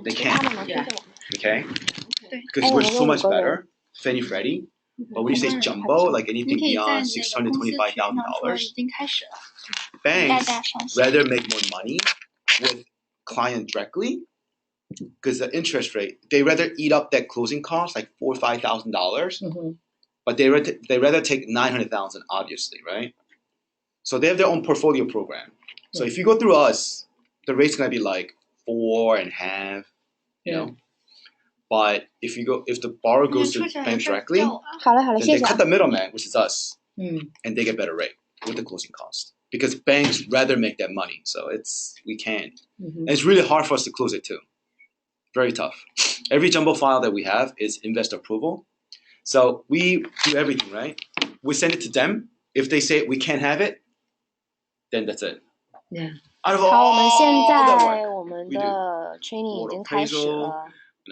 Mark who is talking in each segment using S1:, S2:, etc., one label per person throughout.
S1: They can't.
S2: Yeah.
S1: Okay? Because we're so much better, Fannie Freddie. But when you say jumbo, like anything beyond $625,000, banks rather make more money with client directly because the interest rate, they rather eat up that closing cost, like $4,000 or $5,000, but they rather take $900,000, obviously, right? So they have their own portfolio program. So if you go through us, the rate's gonna be like 4.5, you know. But if the borrower goes to the bank directly, then they cut the middleman, which is us, and they get better rate with the closing cost because banks rather make that money. So we can't. And it's really hard for us to close it too. Very tough. Every jumbo file that we have is investor approval. So we do everything, right? We send it to them. If they say we can't have it, then that's it.
S2: Yeah.
S1: Out of
S3: 好，我们
S1: all
S3: 现
S1: the
S3: 在
S1: work
S3: 我们
S1: we do,
S3: 的 training 已
S1: board
S3: 经开始
S1: appraisal,
S3: 了。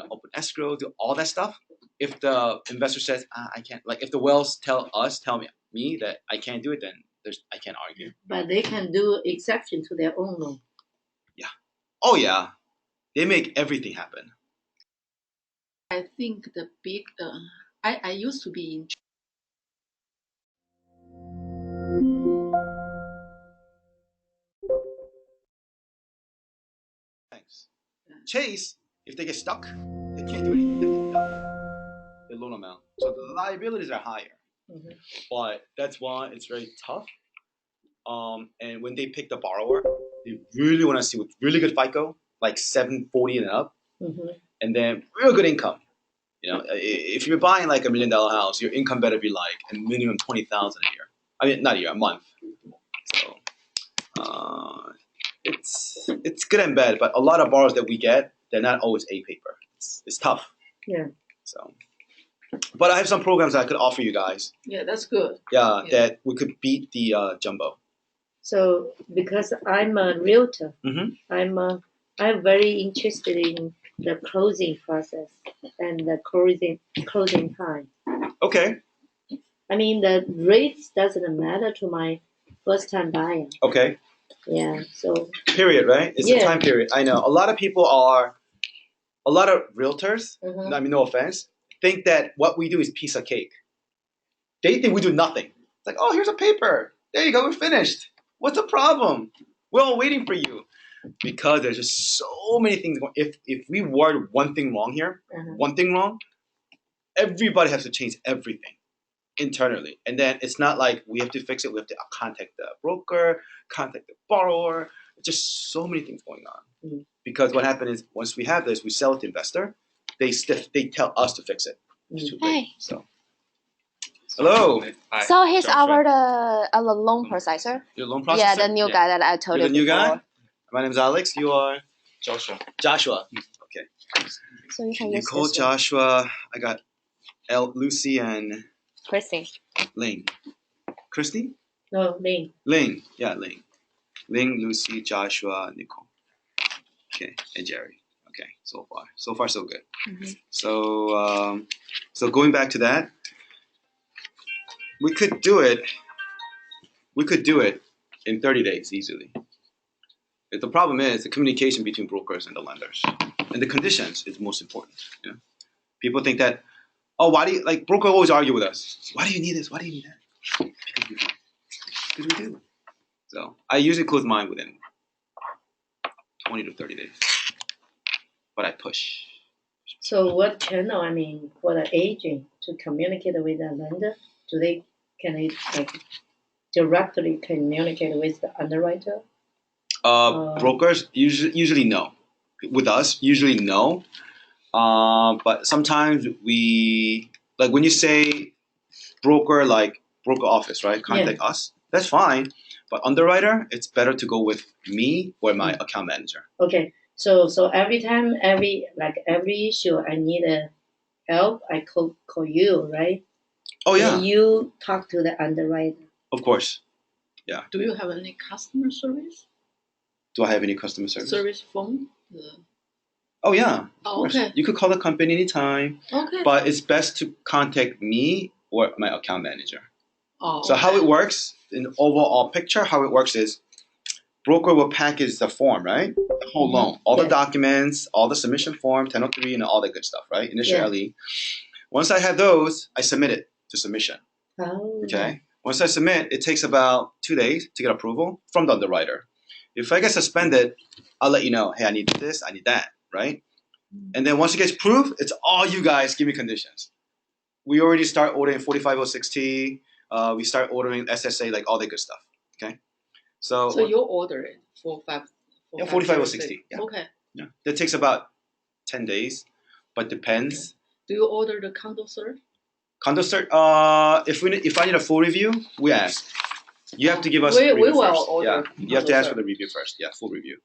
S1: open escrow, do all that stuff. If the investor says I can't, like if the Wells tell me that I can't do it, then I can't argue.
S2: But they can do exception to their own loan.
S1: Yeah. Oh yeah, they make everything happen.
S2: I think the big. I used to be in.
S1: Thanks. Chase, if they get stuck, they can't do anything. The loan amount, so the liabilities are higher. But that's why it's very tough. And when they pick the borrower, they really want to see with really good FICO, like 740 and up, and then real good income. You know, if you're buying like $1 million house, your income better be like a minimum 20,000 a year. I mean, not a year, a month. So it's good and bad, but a lot of borrowers that we get, they're not always A paper. It's tough.
S2: Yeah.
S1: So, but I have some programs that I could offer you guys.
S2: Yeah, that's good.
S1: Yeah, that we could beat the jumbo.
S2: So because I'm a realtor, I'm very interested in the closing process and the closing time.
S1: Okay.
S2: I mean, the rates doesn't matter to my first time buyer.
S1: Okay.
S2: Yeah. So.
S1: Period, right? It's a time period. I know. A lot of realtors, I mean, no offense, think that what we do is piece of cake. They think we do nothing. It's like, oh, here's a paper. There you go. We're finished. What's the problem? We're all waiting for you. Because there's just so many things going. If we word one thing wrong here, one thing wrong, everybody has to change everything internally. And then it's not like we have to fix it. We have to contact the broker, contact the borrower. Just so many things going on. Because what happened is once we have this, we sell it to investor. They tell us to fix it. It's too late. So. Hello.
S3: Hi. So he's our loan processor.
S1: Your loan processor?
S3: Yeah, the new guy that I told you
S1: the new
S3: before.
S1: Guy? My name's Alex. You are?
S4: Joshua.
S1: Joshua. Okay.
S3: So you can use
S1: Nicole,
S3: this
S1: Joshua. I got Lucy and
S3: Christy.
S1: Lane. Christy?
S2: No, Lane.
S1: Lane. Yeah, Lane. Lane, Lucy, Joshua, Nicole. Okay, and Jerry. Okay, so far so good. So going back to that, we could do it in 30 days easily. The problem is the communication between brokers and the lenders, and the conditions is most important. You know? People think that, oh, why do you like broker always argue with us? Why do you need this? Why do you need that? Because we do. So I usually close mine within 20 to 30 days, but I push.
S2: So what channel? I mean, for the agent to communicate with the lender, can they like directly communicate with the underwriter?
S1: Brokers usually no. With us, usually no. But sometimes we like when you say broker office, right? Contact us. That's fine. But underwriter, it's better to go with me or my account manager.
S2: Okay. So every time, every issue I need help, I call you, right?
S1: Oh yeah.
S2: And you talk to the underwriter.
S1: Of course. Yeah.
S5: Do you have any customer service?
S1: Do I have any customer service?
S5: Service phone?
S1: Oh yeah.
S5: Oh, okay.
S1: You could call the company anytime.
S5: Okay.
S1: But it's best to contact me or my account manager.
S5: Oh.
S1: So how it works, in overall picture, how it works is broker will package the form, right? The whole loan, all the documents, all the submission form, 1003, and all that good stuff, right? Initial LE. Once I have those, I submit it to submission.
S2: Oh.
S1: Okay. Once I submit, it takes about 2 days to get approval from the underwriter. If I get suspended, I'll let you know. Hey, I need this, I need that, right? And then once it gets approved, it's all you guys give me conditions. We already start ordering 4506T. We start ordering SSA, like all that good stuff. Okay.
S5: So you order it for
S1: 4506T. Yeah.
S5: Okay.
S1: Yeah. That takes about 10 days, but depends.
S5: Do you order the condo cert?
S1: Condo cert. If I need a full review, we ask. You have to give us
S5: We
S1: review
S5: will
S1: first.
S5: order.
S1: Yeah. You have to ask for the review first. Yeah, full review.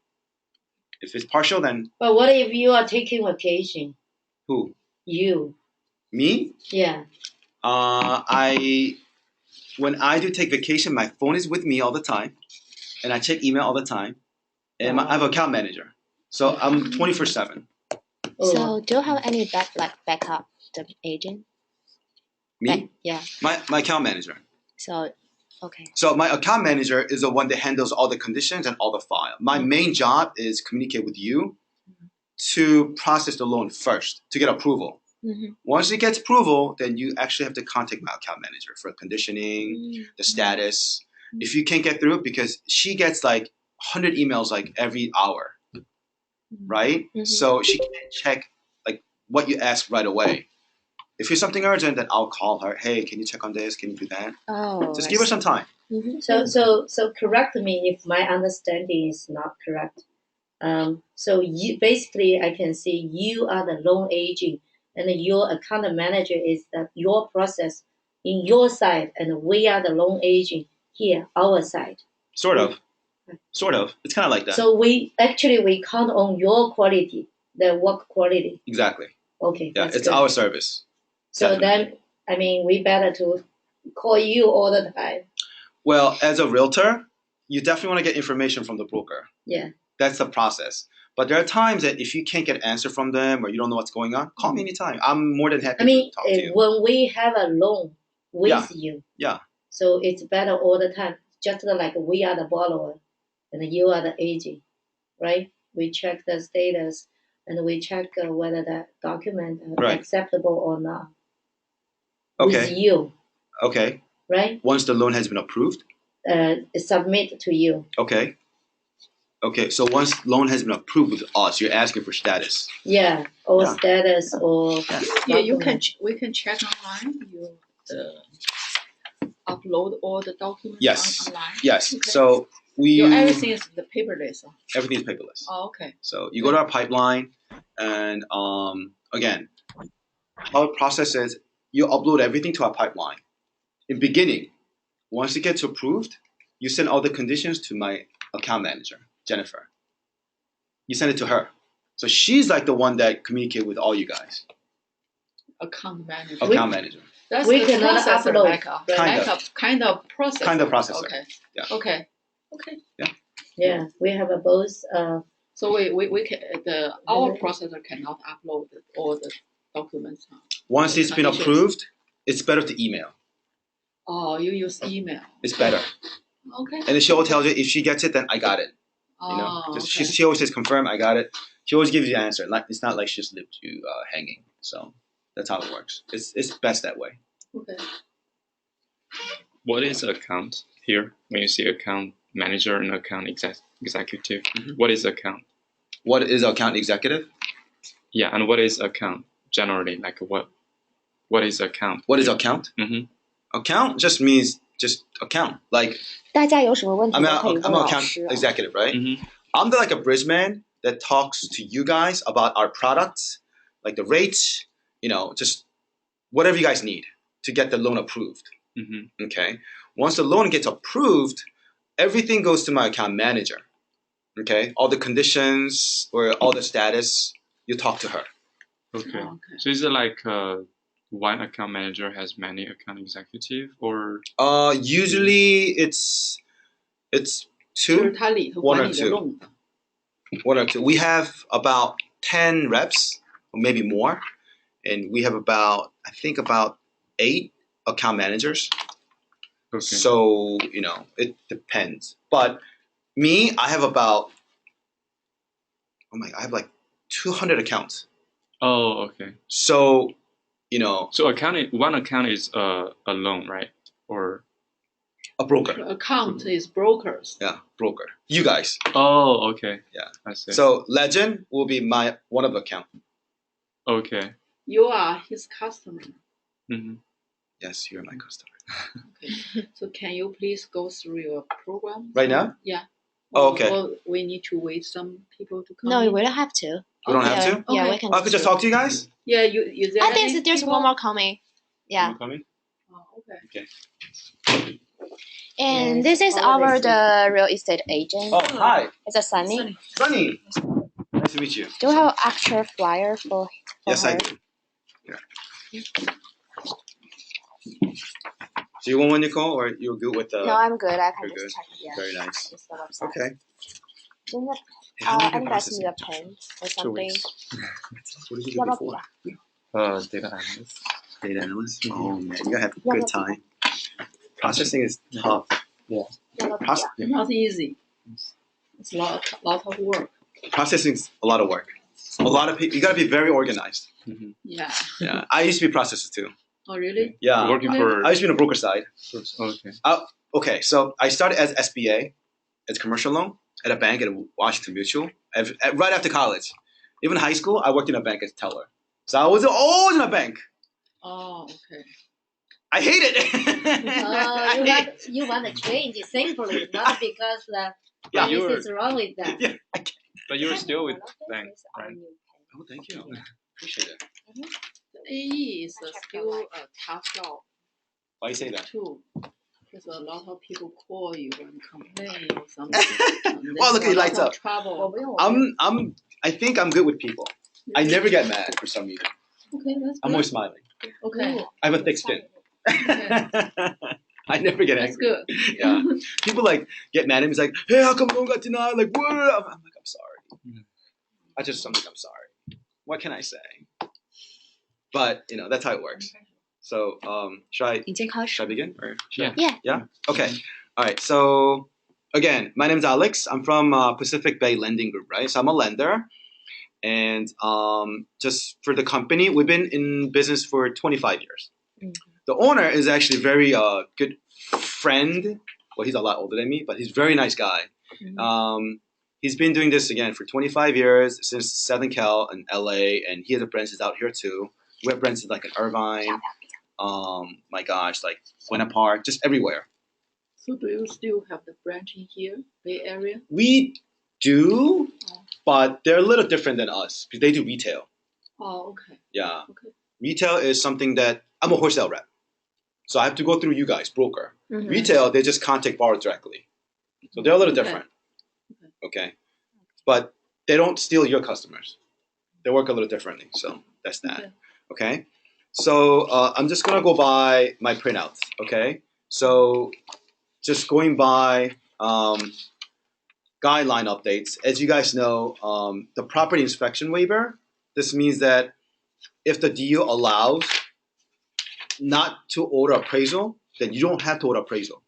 S1: If it's partial, then
S2: But what if you are taking vacation?
S1: who?
S2: You.
S1: Me?
S2: Yeah.
S1: When I do take vacation, my phone is with me all the time, and I check email all the time, and I have an account manager, so I'm 24/7.
S3: So do you have any backup the agent?
S1: Me?
S3: Yeah.
S1: My account manager.
S3: So, okay.
S1: So my account manager is the one that handles all the conditions and all the file. My main job is communicate with you to process the loan first to get approval. Once it gets approval, then you actually have to contact my account manager for conditioning, the status. If you can't get through it, because she gets like 100 emails like every hour, right? So she can't check like what you ask right away. If it's something urgent, then I'll call her. Hey, can you check on this? Can you do that? Just give her some time.
S2: So correct me if my understanding is not correct. So you basically, I can see you are the loan agent, and your account manager is your process in your side, and we are the loan agent here, our side.
S1: Sort of. It's kind of like that.
S2: So we count on your quality, the work quality.
S1: Exactly.
S2: Okay.
S1: Yeah, it's our service.
S2: So then, I mean, we better to call you all the time.
S1: Well, as a realtor, you definitely want to get information from the broker.
S2: Yeah.
S1: That's the process. But there are times that if you can't get an answer from them or you don't know what's going on, call me anytime. I'm more than happy to talk to you.
S2: When we have a loan with you, so it's better all the time. Just like we are the borrower and you are the agent, right? We check the status and we check whether the document is acceptable or not.
S1: Okay.
S2: With you.
S1: Okay.
S2: Right?
S1: Once the loan has been approved?
S2: Submit to you.
S1: Okay. Okay, so once loan has been approved with us, you're asking for status.
S2: Yeah, or status or.
S5: Yeah, we can check online. You upload all the documents online.
S1: Yes.
S5: Okay.
S1: So
S5: everything is the paperless.
S1: Everything is paperless.
S5: Oh, okay.
S1: So you go to our pipeline, and again, how the process is, you upload everything to our pipeline. In beginning, once it gets approved, you send all the conditions to my account manager, Jennifer. You send it to her. So she's like the one that communicates with all you guys.
S5: Account manager. That's
S2: we
S5: the
S2: cannot upload.
S5: Kind of process.
S1: Kind of processor.
S5: Okay.
S1: Yeah.
S5: Okay.
S1: Yeah.
S2: Yeah, we have both.
S5: So we can our processor cannot upload all the documents.
S1: Once it's been approved, it's better to email.
S5: Oh, you use email.
S1: It's better.
S5: Okay.
S1: And then she will tell you if she gets it, then I got it. You know, she always says confirm, I got it. She always gives you the answer. Like it's not like she just left you hanging. So that's how it works. It's best that way.
S5: Okay.
S4: What is account here? When you see account manager and account executive, what is account?
S1: What is account executive?
S4: Yeah, and what is account generally? Like what is account?
S1: What is account? Account just means just account. Like I'm an account executive, right? I'm like a bridge man that talks to you guys about our products, like the rates, just whatever you guys need to get the loan approved. Okay. Once the loan gets approved, everything goes to my account manager. Okay. All the conditions or all the status, you talk to her.
S4: Okay. So is it like one account manager has many account executive or?
S1: Usually it's two, one or two. One or two. We have about 10 reps, or maybe more, and we have about 8 account managers. Okay. So it depends, but Me, I have about I have like 200 accounts.
S4: Oh, okay.
S1: So,
S4: So one account is a loan, right? Or
S1: a broker.
S5: Account is brokers.
S1: Yeah, broker. You guys.
S4: oh, okay.
S1: Yeah.
S4: I see.
S1: So Legend will be one of the account.
S4: okay.
S5: You are his customer.
S4: Mm-hmm.
S1: Yes, you're my customer.
S5: Okay. So can you please go through your program?
S1: Right now?
S5: Yeah.
S1: Oh, okay.
S5: Or we need to wait some people to come.
S3: No,
S5: in?
S3: we don't have to.
S1: We don't have
S3: Yeah,
S1: to?
S3: yeah,
S5: Okay.
S3: we can.
S1: I could just talk to you guys?
S5: Yeah, you there
S3: I think
S5: any
S3: there's
S5: people?
S3: one more coming. Yeah.
S1: You coming?
S5: Oh, okay.
S1: Okay.
S3: And
S2: Yes,
S3: this is
S2: all
S3: our
S2: this
S3: the real estate agent.
S1: Oh, hi.
S3: It's a Sunny.
S1: Sunny. Nice to meet you.
S3: Do you have an actual flyer for
S1: Yes,
S3: her?
S1: I do. Here. Do you want one, Nicole, or you're good with the...
S3: No, I'm good. I can
S1: You're
S3: just
S1: good.
S3: check. Yeah.
S1: Very nice.
S3: Just the website.
S1: Okay.
S3: 真的
S1: Hey, how long have you
S3: ，Andas
S1: processing?
S3: need a pen or
S4: Two
S3: something.
S4: weeks.
S1: What did you do
S3: 要不要笔
S1: before?
S3: 啊？
S4: Data analyst.
S1: Data analyst? Oh, man. You gotta have a
S3: Yeah,
S1: good
S3: that's
S1: time. Processing is tough.
S3: 要不要笔
S1: Proce-
S3: 啊？
S5: Not easy. It's a lot of work.
S1: Processing is a lot of work. A lot of people. You gotta be very organized.
S4: Mm-hmm.
S5: Yeah.
S1: Yeah. I used to be a processor too.
S5: Oh, really?
S1: Yeah.
S4: Working
S5: Okay.
S4: for
S1: I used to be on the broker side.
S4: okay.
S1: Okay, so I started as SBA, as commercial loan, at a bank at Washington Mutual. Right after college, even high school, I worked in a bank as teller. So I was always in a bank.
S5: Oh, okay.
S1: I hate it.
S2: you want to change it simply, not because
S1: Yeah,
S2: anything is wrong with that.
S1: Yeah.
S4: But you're still with bank,
S3: This is our
S4: right?
S3: new pen.
S1: Oh, thank you. Appreciate it.
S5: The AE is still a tough job
S1: Why you say that?
S5: too. Because a lot of people call you and complain or something.
S1: Well, look, he lights up.
S3: 我
S5: Trouble.
S3: 不用，我不用。
S1: I think I'm good with people. I never get mad for some reason.
S5: Okay, that's
S1: I'm
S5: good.
S1: always smiling.
S5: Okay,
S1: I have a thick skin.
S5: okay.
S1: I never get
S5: That's
S1: angry.
S5: good.
S1: Yeah. People like get mad at me. It's like, hey, how come loan got denied? Like, what? I'm like, I'm sorry. I'm sorry. What can I say? But that's how it works. So should I
S3: 已经开始。
S1: begin or should I?
S3: Yeah.
S1: Yeah. Okay. All right. So again, my name is Alex. I'm from Pacific Bay Lending Group, right? So I'm a lender, and just for the company, we've been in business for 25 years. The owner is actually a very good friend. Well, he's a lot older than me, but he's a very nice guy. He's been doing this again for 25 years since Southern Cal and LA, and he has branches out here too. We have branches like in Irvine, my gosh, like Buena Park, just everywhere.
S5: So do you still have the branch in here, Bay Area?
S1: We do, but they're a little different than us because they do retail.
S5: Oh, okay.
S1: Yeah.
S5: Okay.
S1: Retail is something that I'm a wholesale rep. So I have to go through you guys, broker.
S3: Mhm.
S1: Retail, they just contact borrower directly. So they're a little
S5: Okay.
S1: different. Okay. But they don't steal your customers. They work a little differently. So that's that. Okay. So I'm just going to go by my printouts. Okay. So just going by guideline updates. As you guys know, the property inspection waiver, this means that if the deal allows not to order appraisal, then you don't have to order appraisal.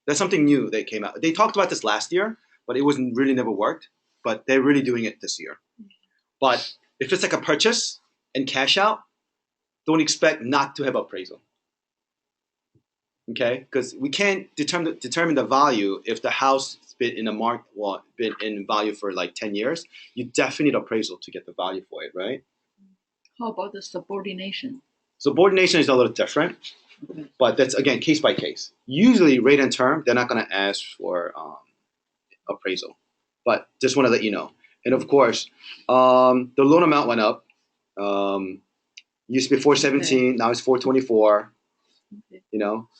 S1: That's something new that came out. They talked about this last year, but it wasn't really never worked. But they're really doing it this year. But if it's like a purchase and cash out, don't expect not to have appraisal. Okay, because we can't determine the value if the house has been in the market, been in value for like 10 years. You definitely need appraisal to get the value for it, right?
S5: How about the subordination?
S1: Subordination is a little different, but that's again case by case. Usually, rate and term, they're not going to ask for appraisal, but just want to let you know. And of course, the loan amount went up. Used to be 417, now it's 424.
S5: Okay.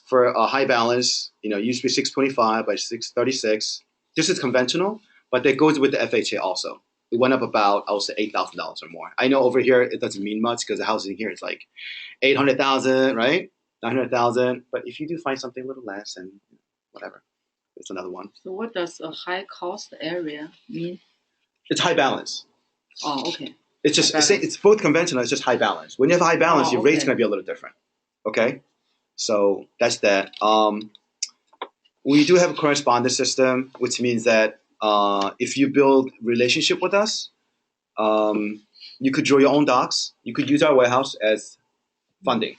S1: For a high balance, used to be 625 by 636. This is conventional, but that goes with the FHA also. It went up about, I would say, $8,000 or more. I know over here it doesn't mean much because the housing here is like 800,000, right? 900,000. But if you do find something a little less, then whatever, it's another one.
S5: So what does a high cost area mean?
S1: It's high balance.
S5: Oh, okay.
S1: It's just
S5: High balance.
S1: it's both conventional. It's just high balance. When you have high balance,
S5: Oh,
S1: your rate's
S5: okay.
S1: gonna be a little different. Okay, so that's that. We do have a correspondence system, which means that if you build relationship with us, you could draw your own docs. You could use our warehouse as funding.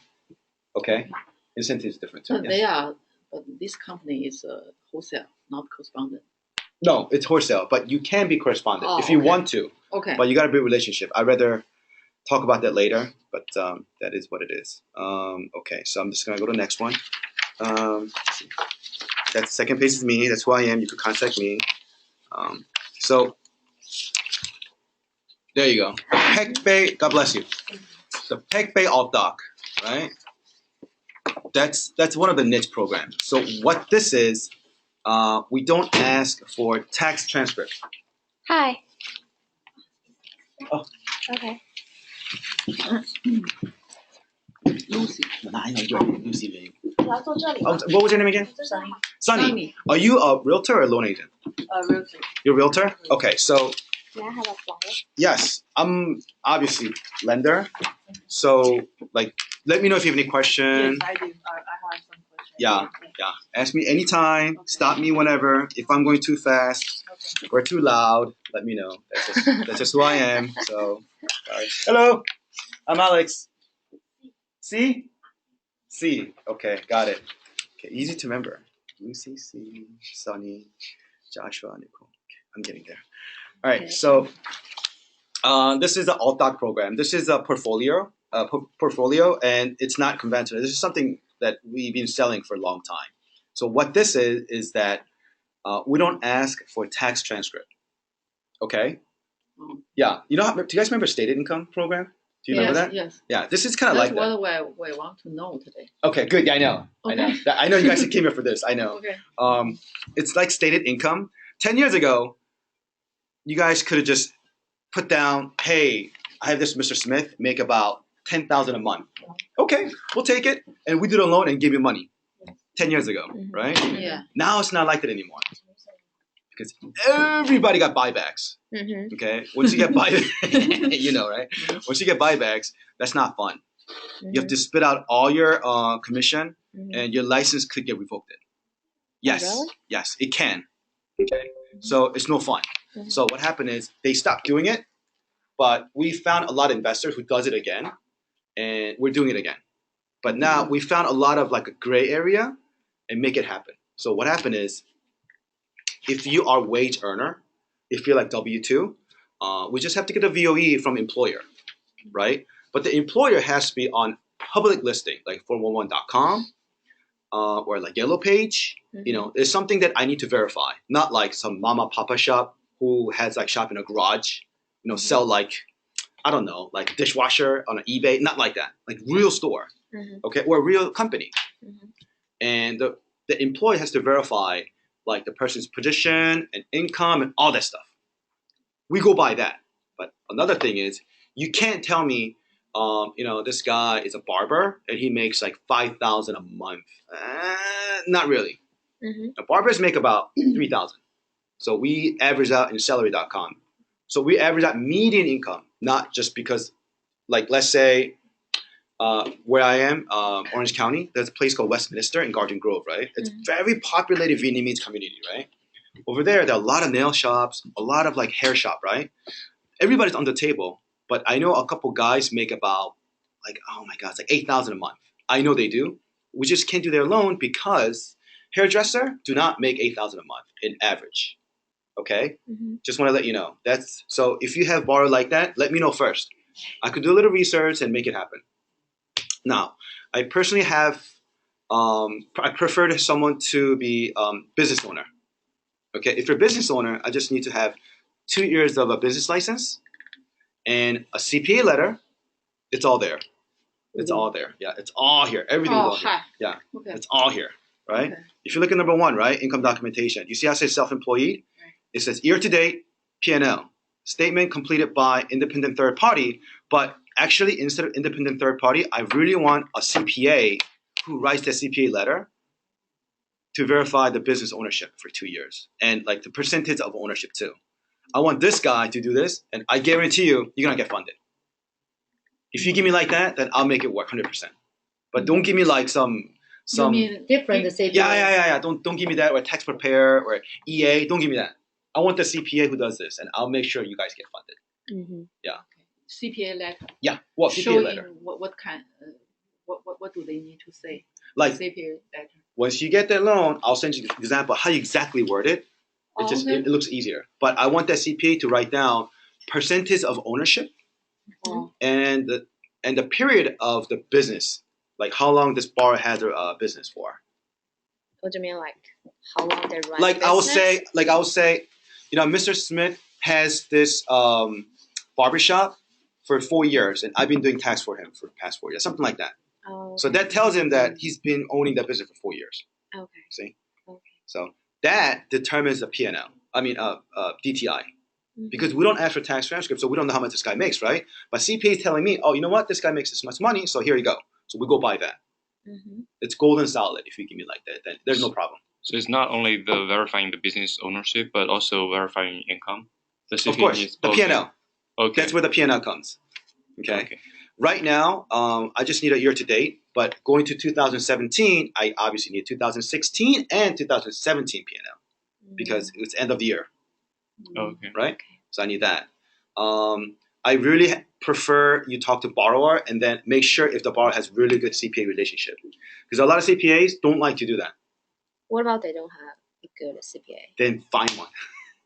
S1: Okay, incentive is different too.
S5: They
S1: Yes.
S5: are, but this company is wholesale, not correspondent.
S1: No, it's wholesale, but you can be correspondent
S5: Oh,
S1: if you
S5: okay.
S1: want to.
S5: Okay.
S1: But you got to build a relationship. I'd rather talk about that later, but that is what it is. Okay, so I'm just gonna go to the next one. That second page is me. That's who I am. You could contact me. So there you go. Peck Bay. God bless you. The Peck Bay Alt Doc, right? That's one of the niche programs. So what this is, we don't ask for tax transcript.
S3: Hi.
S1: Oh.
S3: Okay.
S5: Lucy.
S1: I know you're Lucy.
S3: 我要坐这里吗。
S1: What was your name again? Sunny. Are you a realtor or a loan agent?
S5: Realty.
S1: You're a realtor? Okay, so
S3: May I have a flyer?
S1: yes, I'm obviously lender. So like, let me know if you have any questions.
S5: Yes, I do. I have some questions.
S1: Yeah. Ask me anytime.
S5: Okay.
S1: Stop me whenever. If I'm going too fast
S5: Okay.
S1: or too loud, let me know. That's just who I am. So, sorry. Hello, I'm Alex. C? C. Okay, got it. Okay, easy to remember. Lucy, C, Sunny, Joshua, Nicole. Okay, I'm getting there. All right, so this is the Alt Doc program. This is a portfolio, and it's not conventional. This is something that we've been selling for a long time. So what this is that we don't ask for tax transcript. Okay? Yeah. You know, do you guys remember stated income program? Do you remember that?
S5: Yes.
S1: Yeah. This is kind of like that.
S5: That's what we want to know today.
S1: Okay. Good. Yeah, I know.
S5: Okay.
S1: I know you guys came here for this. I know.
S5: Okay.
S1: It's like stated income. 10 years ago, you guys could have just put down, hey, I have this Mr. Smith make about $10,000 a month. Okay, we'll take it, and we do the loan and give you money. 10 years ago, right?
S5: Yeah.
S1: Now it's not like that anymore because everybody got buybacks.
S3: Mm-hmm.
S1: Okay, once you get buybacks, you know, right? Once you get buybacks, that's not fun. You have to spit out all your commission, and your license could get revoked. Yes,
S3: really?
S1: Yes, it can. Okay, so it's no fun. So what happened is they stopped doing it, but we found a lot of investors who does it again, and we're doing it again. But now we found a lot of like a gray area and make it happen. So what happened is, if you are wage earner, if you're like W-2, we just have to get a VOE from employer, right? But the employer has to be on public listing, like 411.com or like Yellow Page. You know, it's something that I need to verify, not like some mama papa shop who has like shop in a garage, you know, sell like, I don't know, like dishwasher on an eBay, not like that, like real store, okay, or a real company. And the employer has to verify like the person's position and income and all that stuff. We go by that. But another thing is, you can't tell me, you know, this guy is a barber and he makes like $5,000 a month. Not really. Barbers make about $3,000. So we average out in salary.com. So we average out median income, not just because, like, let's say where I am, Orange County, there's a place called Westminster in Garden Grove, right? It's very populated Vietnamese community, right? Over there are a lot of nail shops, a lot of like hair shop, right? Everybody's on the table, but I know a couple guys make about like, oh my God, it's like $8,000 a month. I know they do. We just can't do their loan because hairdresser do not make $8,000 a month in average. Okay? Just want to let you know. That's so if you have borrow like that, let me know first. I could do a little research and make it happen. Now, I personally have I prefer someone to be business owner. Okay, if you're a business owner, I just need to have 2 years of a business license and a CPA letter. It's all there. It's all there. Yeah, it's all here. Everything's all here. Yeah, it's all here, right?
S5: Okay.
S1: If you look at number 1, right, income documentation, you see how it says self-employed? It says year-to-date P&L. Statement completed by independent third party, but actually instead of independent third party, I really want a CPA who writes the CPA letter to verify the business ownership for 2 years and like the percentage of ownership too. I want this guy to do this, and I guarantee you, you're gonna get funded. If you give me like that, then I'll make it work 100%. But don't give me like some
S2: different CPA.
S1: Yeah. Don't give me that or tax preparer or EA. Don't give me that. I want the CPA who does this, and I'll make sure you guys get funded.
S3: Mm-hmm.
S5: CPA letter.
S1: Yeah, well, CPA
S5: Showing
S1: letter.
S5: what kind, what do they need to say?
S1: Like
S5: CPA letter.
S1: once you get that loan, I'll send you the example how you exactly word it. It looks easier. But I want that CPA to write down percentage of ownership and the period of the business, like how long this borrower had their business for.
S3: What do you mean, like how long they run?
S1: Like I will say, Mr. Smith has this barbershop for 4 years, and I've been doing tax for him for the past 4 years, something like that.
S3: Oh,
S1: So that tells him that he's been owning that business for 4 years.
S3: okay.
S1: See?
S3: Okay.
S1: So that determines the P&L. I mean, DTI.
S3: Mm-hmm.
S1: Because we don't ask for tax transcripts, so we don't know how much this guy makes, right? But CPA is telling me, oh, you know what? This guy makes this much money, so here you go. So we go buy that.
S3: Mm-hmm.
S1: It's golden solid if you give me like that. Then there's no problem.
S4: So it's not only the verifying the business ownership, but also verifying income. The CPA
S1: Of course,
S4: needs
S1: the
S4: both.
S1: P&L.
S4: Okay.
S1: That's where the P&L comes.
S4: Okay.
S1: Right now, I just need a year to date, but going to 2017, I obviously need 2016 and 2017 P&L because it's end of the year,
S4: Okay.
S1: right? So I need that. I really prefer you talk to borrower and then make sure if the borrower has really good CPA relationship, because a lot of CPAs don't like to do that.
S3: What about they don't have a good CPA?
S1: Then find one.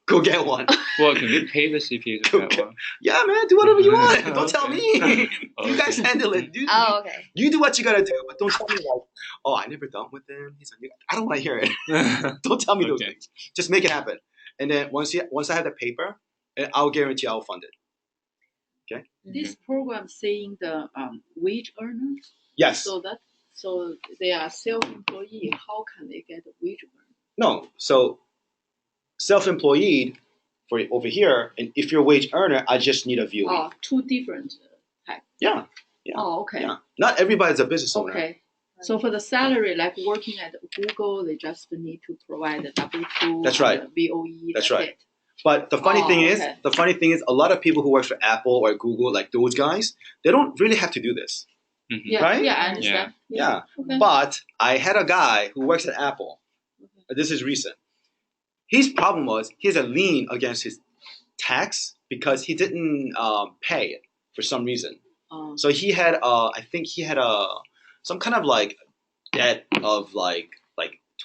S1: Go get one.
S4: Well, can we pay the CPA to get one?
S1: Yeah, man, do whatever you want. Don't tell
S4: Okay.
S1: me. You guys handle it.
S3: Oh, okay.
S1: You do what you gotta do, but don't tell me like, oh, I never dealt with them. He's like, I don't want to hear it. Don't tell me those
S4: Okay.
S1: things. Just make it happen. And then once I have the paper, I'll guarantee I'll fund it. Okay.
S5: This program saying the wage earners.
S1: Yes.
S5: So they are self-employed. How can they get a wage earner?
S1: No. So self-employed for over here, and if you're a wage earner, I just need a VOE.
S5: Oh, two different types.
S1: Yeah.
S5: Oh, okay.
S1: Yeah. Not everybody's a business owner.
S5: Okay. So for the salary, like working at Google, they just need to provide the W-2.
S1: That's right.
S5: VOE.
S1: That's right.
S5: It.
S1: But the funny thing
S5: okay.
S1: is, a lot of people who work for Apple or Google, like those guys, they don't really have to do this.
S4: Mhm.
S5: Yeah,
S1: Right?
S5: Yeah, I understand.
S1: Yeah.
S5: Okay.
S1: But I had a guy who works at Apple. This is recent. His problem was he has a lien against his tax because he didn't pay it for some reason. So he had, I think he had some kind of like debt of like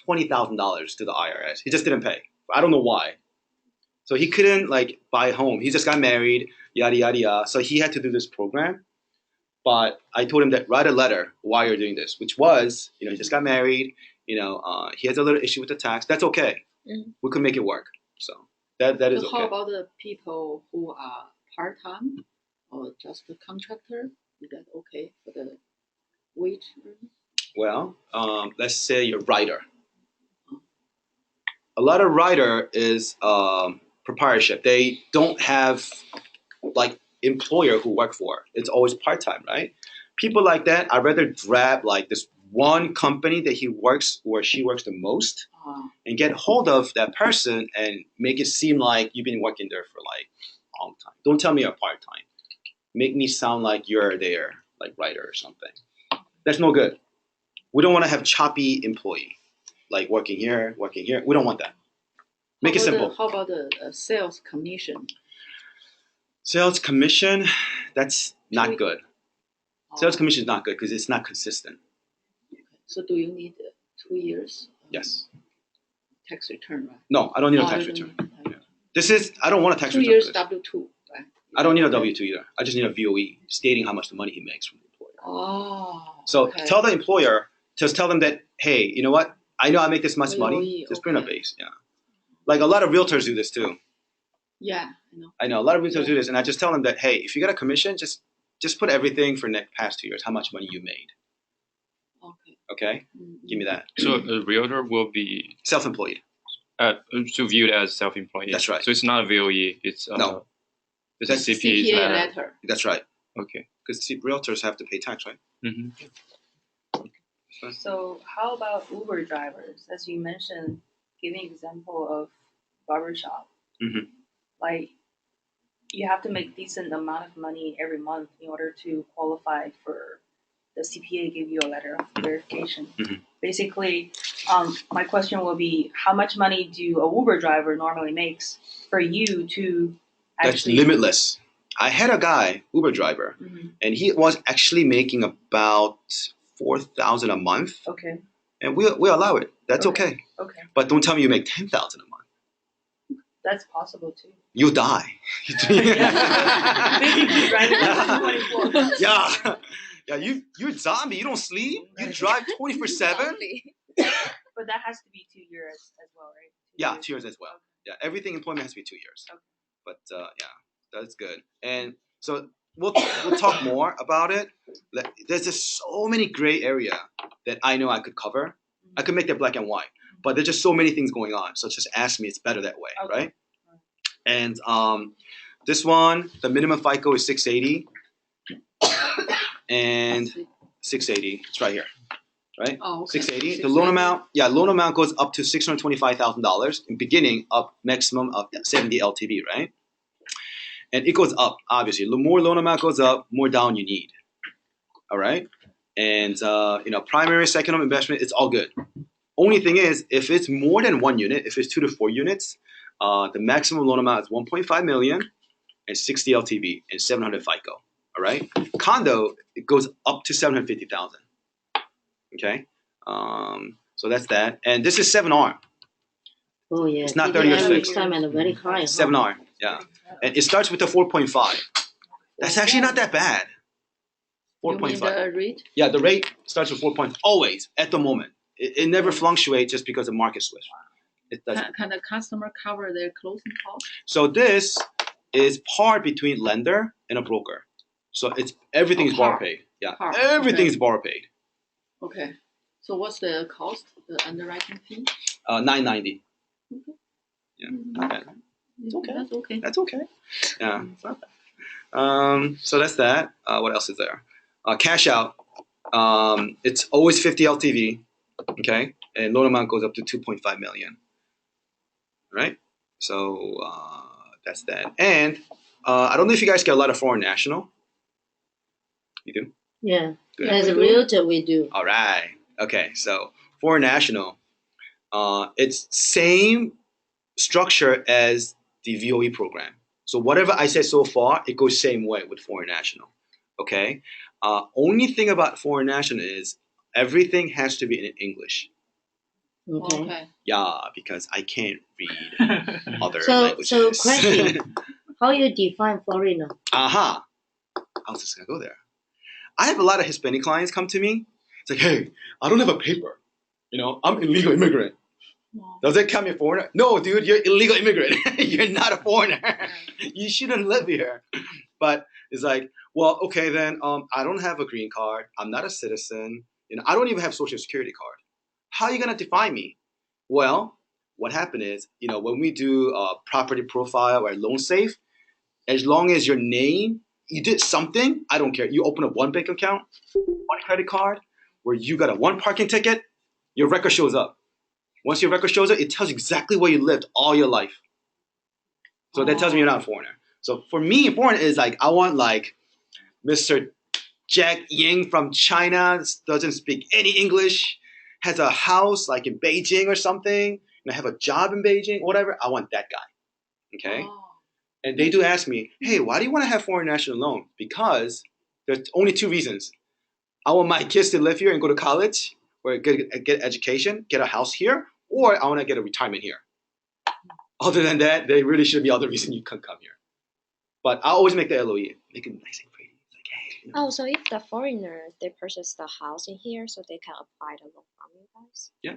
S1: $20,000 to the IRS. He just didn't pay. I don't know why. So he couldn't like buy a home. He just got married, yada yada yada. So he had to do this program. But I told him that write a letter why you're doing this, which was, he just got married. He has a little issue with the tax. That's okay.
S3: Mm-hmm.
S1: We could make it work. So that is okay.
S5: How about the people who are part-time or just a contractor? Is that okay for the wage earner?
S1: Well, let's say you're a writer. A lot of writer is proprietorship. They don't have like employer who work for. It's always part-time, right? People like that, I'd rather grab like this one company that he works or she works the most and get hold of that person and make it seem like you've been working there for like a long time. Don't tell me you're part-time. Make me sound like you're there, like writer or something. That's no good. We don't want to have choppy employee, like working here. We don't want that. Make it simple.
S5: How about the sales commission?
S1: Sales commission, that's not good. Sales commission is not good because it's not consistent.
S5: So do you need 2 years?
S1: Yes.
S5: Tax return, right?
S1: No, I don't need a tax return. I don't want a tax
S5: 2
S1: return.
S5: years W-2, right?
S1: I don't need a W-2 either. I just need a VOE stating how much the money he makes from the employer.
S5: Oh.
S1: So
S5: okay.
S1: tell the employer, just tell them that, hey, you know what? I know I make this much money. Just bring a base. Yeah. Like a lot of realtors do this too.
S5: Yeah,
S1: I know. A lot of realtors do this. And I just tell them that, hey, if you get a commission, just put everything for the past 2 years, how much money you made. Okay?
S5: Mm-hmm.
S1: Give me that.
S4: So a realtor will be
S1: self-employed.
S4: So viewed as self-employed.
S1: That's right.
S4: So it's not a VOE. It's
S1: no.
S4: It's a CPA
S5: letter.
S1: That's right.
S4: Okay.
S1: Because realtors have to pay tax, right?
S4: Mm-hmm.
S6: So how about Uber drivers? As you mentioned, giving example of barbershop.
S1: Mm-hmm.
S6: Like you have to make decent amount of money every month in order to qualify for the CPA give you a letter of verification.
S1: Mm-hmm.
S6: Basically, my question will be, how much money do a Uber driver normally makes for you to
S1: That's
S6: actually?
S1: limitless. I had a guy, Uber driver, and he was actually making about 4,000 a month,
S6: Okay.
S1: and we allow it. That's okay.
S6: Okay.
S1: But don't tell me you make 10,000 a month.
S6: That's possible too.
S1: You die.
S6: Basically driving like 24.
S1: Yeah. Yeah, you're a zombie. You don't sleep. You drive 24/7.
S6: But that has to be 2 years as well, right?
S1: Yeah, 2 years as well. Yeah, everything employment has to be 2 years.
S6: Okay.
S1: But yeah, that's good. And so we'll talk more about it. There's just so many gray area that I know I could cover. I could make that black and white, but there's just so many things going on. So just ask me. It's better that way,
S6: Okay.
S1: right? And this one, the minimum FICO is 680, and 680. It's right here, right?
S5: Oh, okay.
S1: 680. The loan amount goes up to $625,000 in beginning, up maximum of 70 LTV, right? And it goes up, obviously. The more loan amount goes up, more down you need. All right? And, primary, second home investment, it's all good. Only thing is, if it's more than 1 unit, if it's 2 to 4 units, the maximum loan amount is $1.5 million and 60 LTV and 700 FICO. All right? Condo, it goes up to 750,000. Okay? So that's that. And this is 7R.
S2: Oh yeah.
S1: It's not 30 years
S2: average
S1: fixed.
S2: time and very high.
S1: 7R, yeah. And it starts with a 4.5. That's actually not that bad.
S5: You mean
S1: 4.5.
S5: the rate?
S1: Yeah, the rate starts with 4 points always at the moment. It never fluctuates just because the market switch. It doesn't.
S5: Can the customer cover their closing costs?
S1: So this is par between lender and a broker. So everything is borrow paid. Yeah,
S5: Par,
S1: everything
S5: okay.
S1: is borrow paid.
S5: Okay. So what's the cost, the underwriting fee?
S1: $990.
S5: Okay.
S1: Yeah, not bad.
S5: It's
S1: okay.
S5: That's okay.
S1: That's okay. Yeah, it's not bad. So that's that. What else is there? Cash out. It's always 50 LTV. Okay, and loan amount goes up to 2.5 million. Right. So that's that. And I don't know if you guys get a lot of foreign national. You do?
S2: Yeah.
S1: Good.
S2: As a realtor, we do.
S1: All right. Okay. So foreign national, it's same structure as the VOE program. So whatever I said so far, it goes same way with foreign national. Okay. Only thing about foreign national is everything has to be in English.
S2: Okay.
S5: Okay.
S1: Yeah, because I can't read other
S2: So
S1: languages.
S2: question: how you define foreigner?
S1: Aha. I was just gonna go there. I have a lot of Hispanic clients come to me. It's like, hey, I don't have a paper. I'm illegal immigrant. Does that count me a foreigner? No, dude, you're illegal immigrant. You're not a foreigner. You shouldn't live here. But it's like, well, okay then. I don't have a green card. I'm not a citizen. I don't even have social security card. How are you gonna define me? Well, what happened is, when we do a property profile or loan safe, as long as your name, you did something, I don't care. You open up one bank account, one credit card, where you got a one parking ticket, your record shows up. Once your record shows up, it tells you exactly where you lived all your life. So that tells me you're not a foreigner. So for me, foreign is like, I want like Mr. Jack Ying from China, doesn't speak any English, has a house like in Beijing or something, and I have a job in Beijing, whatever. I want that guy. Okay?
S5: Oh.
S1: And they do ask me, hey, why do you want to have foreign national loan? Because there's only 2 reasons. I want my kids to live here and go to college, or get education, get a house here, or I want to get a retirement here. Other than that, there really should be other reasons you can come here. But I always make the LOE, make it nice and pretty. Like, hey,
S3: Oh, so if the foreigner they purchase the house in here, so they can apply the loan from you guys?
S1: Yeah.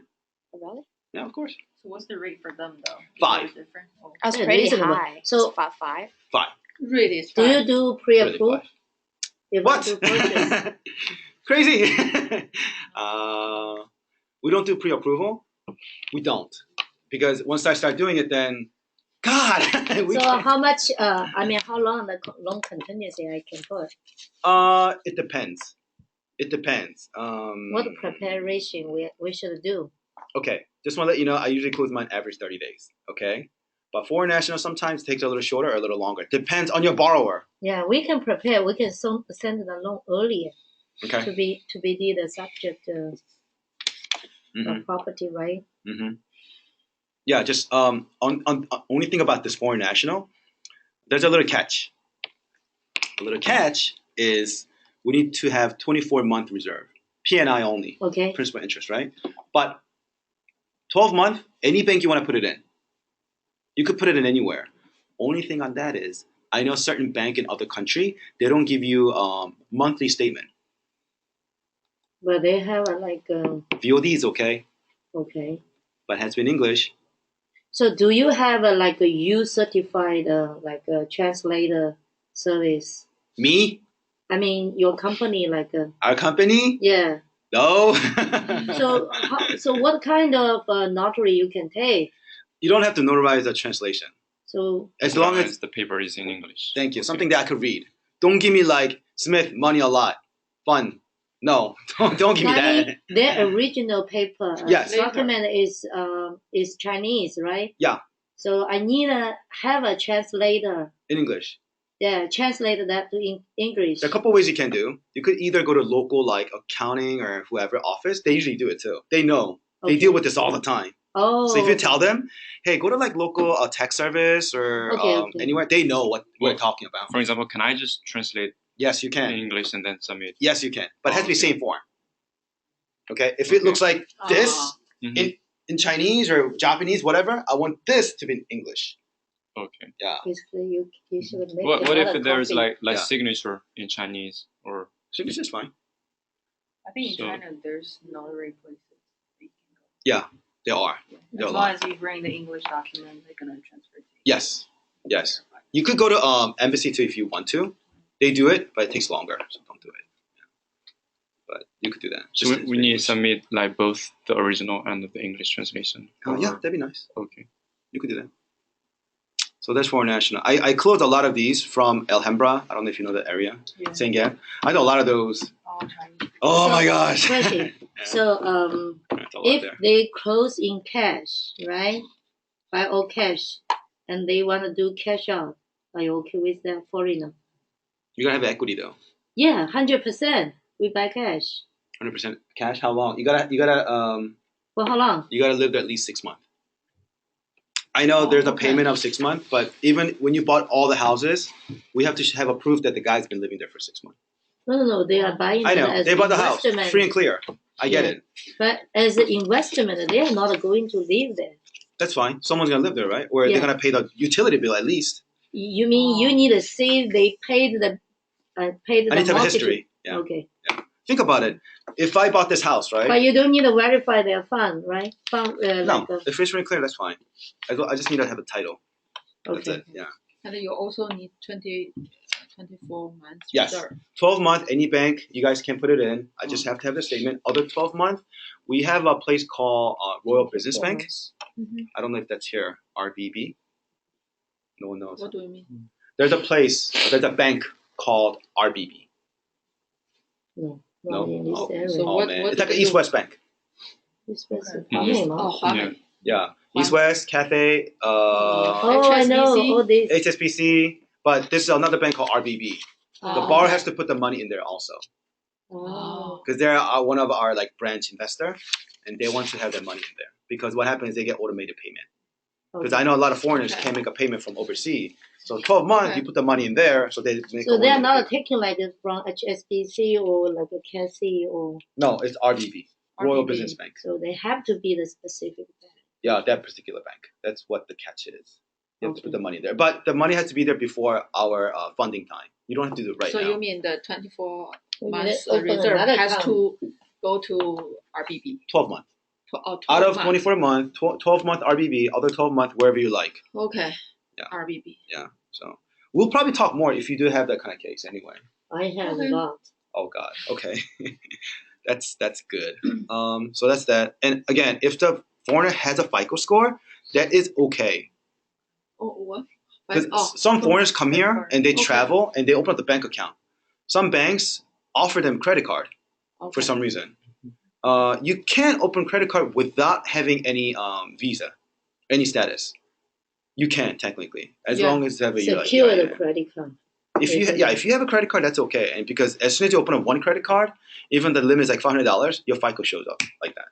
S3: Oh, really?
S1: Yeah, of course.
S6: So what's the rate for them though?
S1: 5.
S6: Is it different? Oh.
S3: That's
S2: Yeah,
S3: pretty
S2: reasonable.
S3: high.
S2: So-
S3: It's about 5.
S1: 5.
S5: Really, it's
S2: Do
S5: fine.
S2: you do
S1: Really
S2: pre-approve?
S1: 5.
S2: If
S1: What?
S2: you do purchase?
S1: Crazy. We don't do pre-approval. We don't. Because once I start doing it, then, God, we
S2: So
S1: can't.
S2: how much? How long the loan contingency I can put?
S1: It depends. It depends.
S2: What preparation we should do?
S1: Okay, just want to let you know, I usually close mine average 30 days. Okay, but foreign national sometimes takes a little shorter or a little longer. Depends on your borrower.
S2: Yeah, we can prepare. We can send the loan earlier
S1: Okay.
S2: to be the subject.
S1: Mhm.
S2: property, right?
S1: Mm-hmm. Yeah, just only thing about this foreign national, there's a little catch. The little catch is we need to have 24-month reserve, P&I only,
S2: Okay.
S1: principal interest, right? But 12-month, any bank you want to put it in, you could put it in anywhere. Only thing on that is, I know certain bank in other country, they don't give you monthly statement.
S2: But they have
S1: VOD is okay,
S2: okay.
S1: but it has to be in English.
S2: So do you have a U certified translator service?
S1: Me,
S2: I mean your company
S1: our company,
S2: yeah.
S1: no.
S2: So what kind of notary you can take?
S1: You don't have to notarize the translation.
S2: So
S1: As long as
S4: the paper is in English.
S1: thank you,
S4: Okay.
S1: something that I could read. Don't give me like Smith money a lot, fun. No, don't give me that.
S2: their original paper
S1: Yes.
S2: document is Chinese, right?
S1: Yeah.
S2: So I need to have a translator.
S1: In English.
S2: Yeah, translate that to English.
S1: There are a couple ways you can do. You could either go to local like accounting or whoever office. They usually do it too. They know. They deal with this all the time.
S2: Oh.
S1: So if you tell them, hey, go to like local tech service or anywhere, they know what we're talking about.
S4: For example, can I just translate
S1: Yes, you
S4: in
S1: can.
S4: English and then submit?
S1: Yes, you can. But it has to be
S4: okay.
S1: same form. Okay? If it looks like this
S4: Mhm.
S1: in Chinese or Japanese, whatever, I want this to be in English.
S4: Okay.
S1: Yeah.
S2: Basically, you should make
S4: What if there's
S2: copy.
S4: like signature in Chinese or?
S1: Signature is fine.
S6: I think in
S4: So-
S6: China there's notary places that you can go.
S1: Yeah, there are. There are
S6: As
S1: a
S6: long
S1: lot.
S6: as you bring the English document, they're gonna transfer it to you.
S1: Yes. Yes. You could go to embassy too if you want to. They do it, but it takes longer, so don't do it. Yeah. But you could do that.
S4: So we need to submit like both the original and the English translation.
S1: Oh yeah,
S4: or-
S1: that'd be nice.
S4: Okay.
S1: You could do that. So that's foreign national. I closed a lot of these from Alhambra. I don't know if you know the area.
S6: Yeah.
S1: Sengan. I know a lot of those.
S6: All Chinese.
S1: Oh
S2: So,
S1: my gosh.
S2: Question. So
S1: That's a lot
S2: if
S1: there.
S2: they close in cash, right? Buy all cash, and they want to do cash out, are you okay with that, foreigner?
S1: You gotta have equity though.
S2: Yeah, 100%. We buy cash.
S1: 100% cash. How long? You gotta
S2: For how long?
S1: you gotta live there at least 6 months. I know there's a
S6: okay.
S1: payment of 6 months, but even when you bought all the houses, we have to have a proof that the guy's been living there for 6 months.
S2: No. They are buying
S1: I
S2: it
S1: know.
S2: as
S1: They bought the house
S2: investment.
S1: free and clear. I get
S2: Yeah.
S1: it.
S2: But as an investment, they are not going to live there.
S1: That's fine. Someone's gonna live there, right? Or
S2: Yeah.
S1: they're gonna pay the utility bill at least.
S2: You mean you need to see they paid the
S1: I need to have a
S2: mortgage?
S1: history. Yeah.
S2: Okay.
S1: Think about it. If I bought this house, right?
S2: But you don't need to verify their fund, right? Fund,
S1: No, if it's free and clear, that's fine. I just need to have a title. That's
S2: okay.
S1: it. Yeah.
S5: And you also need 24 months
S1: Yes.
S5: reserve.
S1: 12-month, any bank, you guys can put it in. I just have to have the statement. Other 12-month, we have a place called Royal Business Bank.
S6: Mhm.
S1: I don't know if that's here. RBB. No one knows.
S5: What do you mean?
S1: There's a bank called RBB.
S2: No,
S1: No?
S2: not in this
S1: Oh,
S2: area.
S5: So
S1: Oh
S5: what-
S1: man,
S5: what
S1: it's like
S5: do
S1: an
S5: you do?
S1: East-West bank.
S2: This was
S6: Okay.
S2: Huamei,
S5: Oh,
S2: no?
S5: Huamei.
S1: Yeah, East-West, Cafe,
S2: Oh, I know.
S5: HSBC?
S2: All this.
S1: HSBC, but this is another bank called RBB. The
S5: Oh,
S1: bar
S5: okay.
S1: has to put the money in there also
S2: Oh.
S1: because they're one of our like branch investor, and they want to have their money in there because what happens is they get automated payment. Because I know a lot of foreigners
S5: Okay.
S1: can't make a payment from overseas. So 12 months,
S5: Okay.
S1: you put the money in there, so they make.
S2: So
S1: a
S2: they are
S1: automated
S2: not
S1: payment.
S2: taking like it from HSBC or like a Cassie or.
S1: No, it's RBB, Royal
S5: RBB.
S1: Business Bank.
S2: So they have to be the specific bank.
S1: Yeah, that particular bank. That's what the catch is. You have to put
S2: Okay.
S1: the money there, but the money has to be there before our funding time. You don't have to do it right
S5: So
S1: now.
S5: you mean the 24
S2: Maybe
S5: months
S2: let's open
S5: reserve
S2: another
S5: has
S2: account.
S5: to go to RBB?
S1: 12 months.
S5: 12
S1: Out of
S5: months.
S1: 24 month, 12 month RBB, other 12 month wherever you like.
S5: Okay.
S1: Yeah.
S5: RBB.
S1: So we'll probably talk more if you do have that kind of case anyway.
S2: I have
S5: Okay.
S2: a lot.
S1: Oh God. Okay. that's good. So that's that. And again, if the foreigner has a FICO score, that is okay.
S5: Oh, what?
S1: 'Cause
S5: Oh,
S1: some foreigners come here
S5: card.
S1: and they
S5: Okay.
S1: travel and they open up the bank account. Some banks offer them credit card for
S5: okay.
S1: some reason. You can't open credit card without having any visa, any status. You can technically, as
S5: Yeah.
S1: long as you have a
S2: Secure the
S1: EIN.
S2: credit card.
S1: If you have a credit card, that's okay. And because as soon as you open up one credit card, even the limit is like $500, your FICO shows up like that.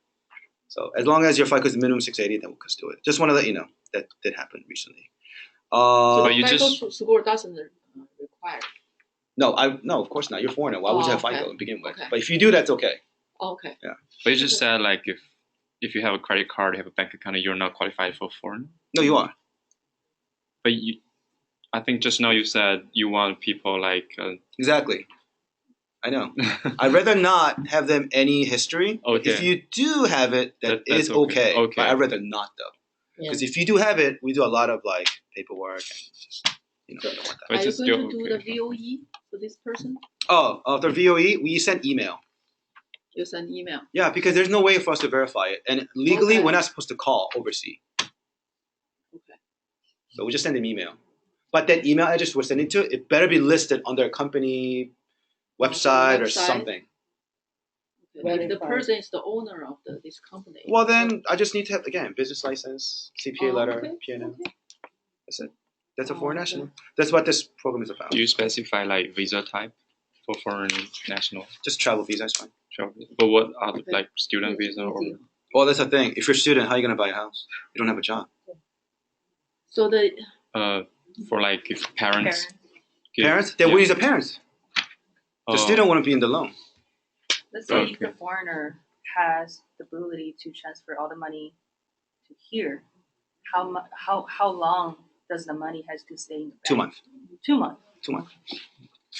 S1: So as long as your FICO is minimum 680, then we'll just do it. Just want to let you know that did happen recently.
S5: So
S4: But
S5: the
S4: you
S5: FICO
S4: just-
S5: score doesn't require.
S1: No, of course not. You're a foreigner. Why would you have
S5: Okay.
S1: FICO to begin with?
S5: Okay.
S1: But if you do, that's okay.
S5: Okay.
S4: But you just said like if you have a credit card, you have a bank account, you're not qualified for foreign.
S1: No, you are.
S4: But I think just now you said you want people like.
S1: Exactly. I know. I'd rather not have them any history.
S4: Okay.
S1: If you do have it,
S4: That's
S1: is
S4: okay.
S1: okay.
S4: Okay.
S1: But I'd rather not though.
S2: Yeah.
S1: Because if you do have it, we do a lot of like paperwork and just, we don't want that.
S4: But
S5: Are you
S4: it's
S5: going
S4: still
S5: to do the
S4: okay.
S5: VOE for this person?
S1: Oh, after VOE, we send email.
S5: You send email.
S1: Yeah, because there's no way for us to verify it. And legally,
S5: Okay.
S1: we're not supposed to call overseas.
S5: Okay.
S1: So we just send an email. But that email address we're sending to, it better be listed on their company website or
S5: Website.
S1: something.
S5: Okay. If the
S2: Verified.
S5: person is the owner of this company.
S1: Well, then I just need to have, again, business license, CPA letter,
S5: okay.
S1: P&L.
S5: Okay.
S1: That's it. That's a
S5: Oh,
S1: foreign
S5: okay.
S1: national. That's what this program is about.
S4: Do you specify like visa type for foreign national
S1: Just travel visa is fine.
S4: travel? But what are
S5: Okay.
S4: like student
S5: It's
S4: visa or?
S5: easy.
S1: Well, that's the thing. If you're a student, how are you going to buy a house? You don't have a job.
S5: So the
S4: For like if parents. give-
S1: Parents? They
S4: yeah.
S1: will use the parents. The
S4: Oh,
S1: student wouldn't be in the loan.
S6: Let's say if
S4: Okay.
S6: the foreigner has the ability to transfer all the money to here, how long does the money has to stay in the bank?
S1: 2 months.
S6: 2 months.
S1: 2 months.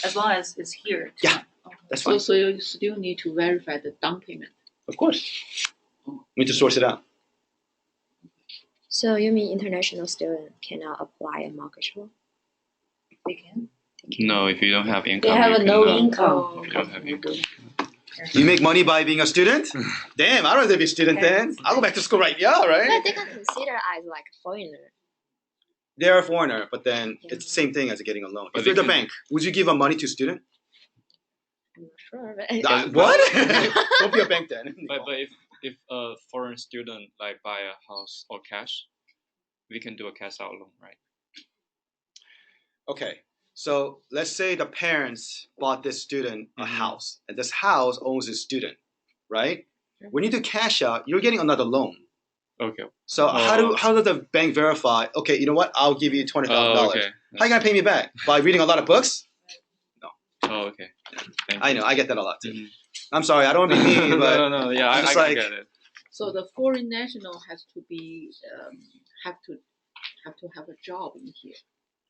S6: As long as it's here.
S1: Yeah. That's fine.
S5: so you still need to verify the down payment.
S1: Of course. We need to source it out.
S3: So you mean international student cannot apply a mortgage loan?
S6: They can.
S4: No, if you don't have income,
S2: They have
S4: you
S2: a no
S4: cannot.
S2: income.
S4: You don't have income.
S1: Do you make money by being a student? Damn, I'd rather be a student then. I'll go back to school right now,
S3: But
S1: right?
S3: they can consider as like a foreigner.
S1: They're a foreigner, but then it's the same thing as getting a loan.
S4: But
S1: If you're
S4: they
S1: the
S4: can-
S1: bank, would you give a money to a student?
S3: I'm not sure, but
S4: But-
S1: What? Don't be a bank then.
S4: But if a foreign student like buy a house or cash, we can do a cash out loan, right?
S1: Okay, so let's say the parents bought this student a
S4: Mhm.
S1: house, and this house owns this student, right?
S3: Mhm.
S1: When you do cash out, you're getting another loan.
S4: Okay.
S1: So
S4: Oh.
S1: how does the bank verify? Okay, you know what? I'll give you $20,000.
S4: Oh, okay.
S1: How you gonna pay me back? By reading a lot of books?
S4: Oh, okay. Thank
S1: I
S4: you.
S1: know, I get that a lot too.
S4: Mhm.
S1: I'm sorry, I don't want to be mean, but
S4: no. Yeah,
S1: I'm
S4: I
S1: just
S4: I
S1: like-
S4: get it.
S5: So the foreign national has to be have to have a job in here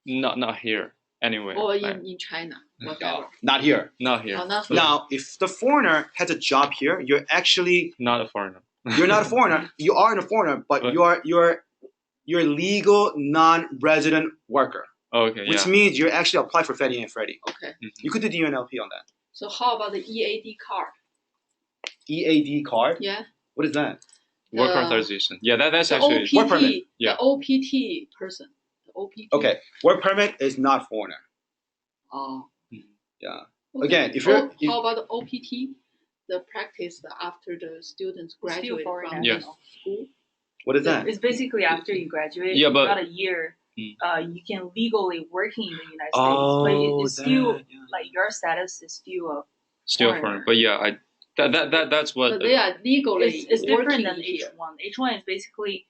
S4: Not here. Anywhere.
S5: or
S4: like,
S5: in China,
S1: no,
S5: whatever.
S1: not here.
S4: not here.
S5: Oh, not here.
S1: Now, if the foreigner has a job here, you're actually
S4: Not a foreigner.
S1: you're not a foreigner. You are a foreigner, but
S4: But-
S1: you're a legal non-resident worker,
S4: Okay.
S1: which
S4: Yeah.
S1: means you're actually apply for Fannie and Freddie.
S5: Okay.
S4: Mhm.
S1: You could do the UNLP on that.
S5: So how about the EAD card?
S1: EAD card.
S5: Yeah.
S1: What is that?
S4: Work
S5: The-
S4: authorization. Yeah, that's
S5: The
S4: actually.
S5: OPT.
S1: Work permit.
S4: Yeah.
S5: The OPT person. The OPT.
S1: Okay, work permit is not foreigner.
S5: Oh.
S1: Yeah.
S5: Okay.
S1: Again, if you're
S5: How about the OPT? The practice after the students graduate
S6: foreigner.
S5: from
S4: Yes.
S5: school.
S1: what is that?
S6: It's basically after you graduate,
S4: Yeah, but-
S6: about a year,
S4: Mm.
S6: you can legally working in the United
S1: Oh,
S6: States, but it's still
S1: that, yeah.
S6: like your status is still a
S4: Still
S6: foreigner.
S4: foreign. But yeah, that's what.
S5: But they are legally
S6: it's different
S5: working
S6: than
S5: here.
S6: H1. H1 is basically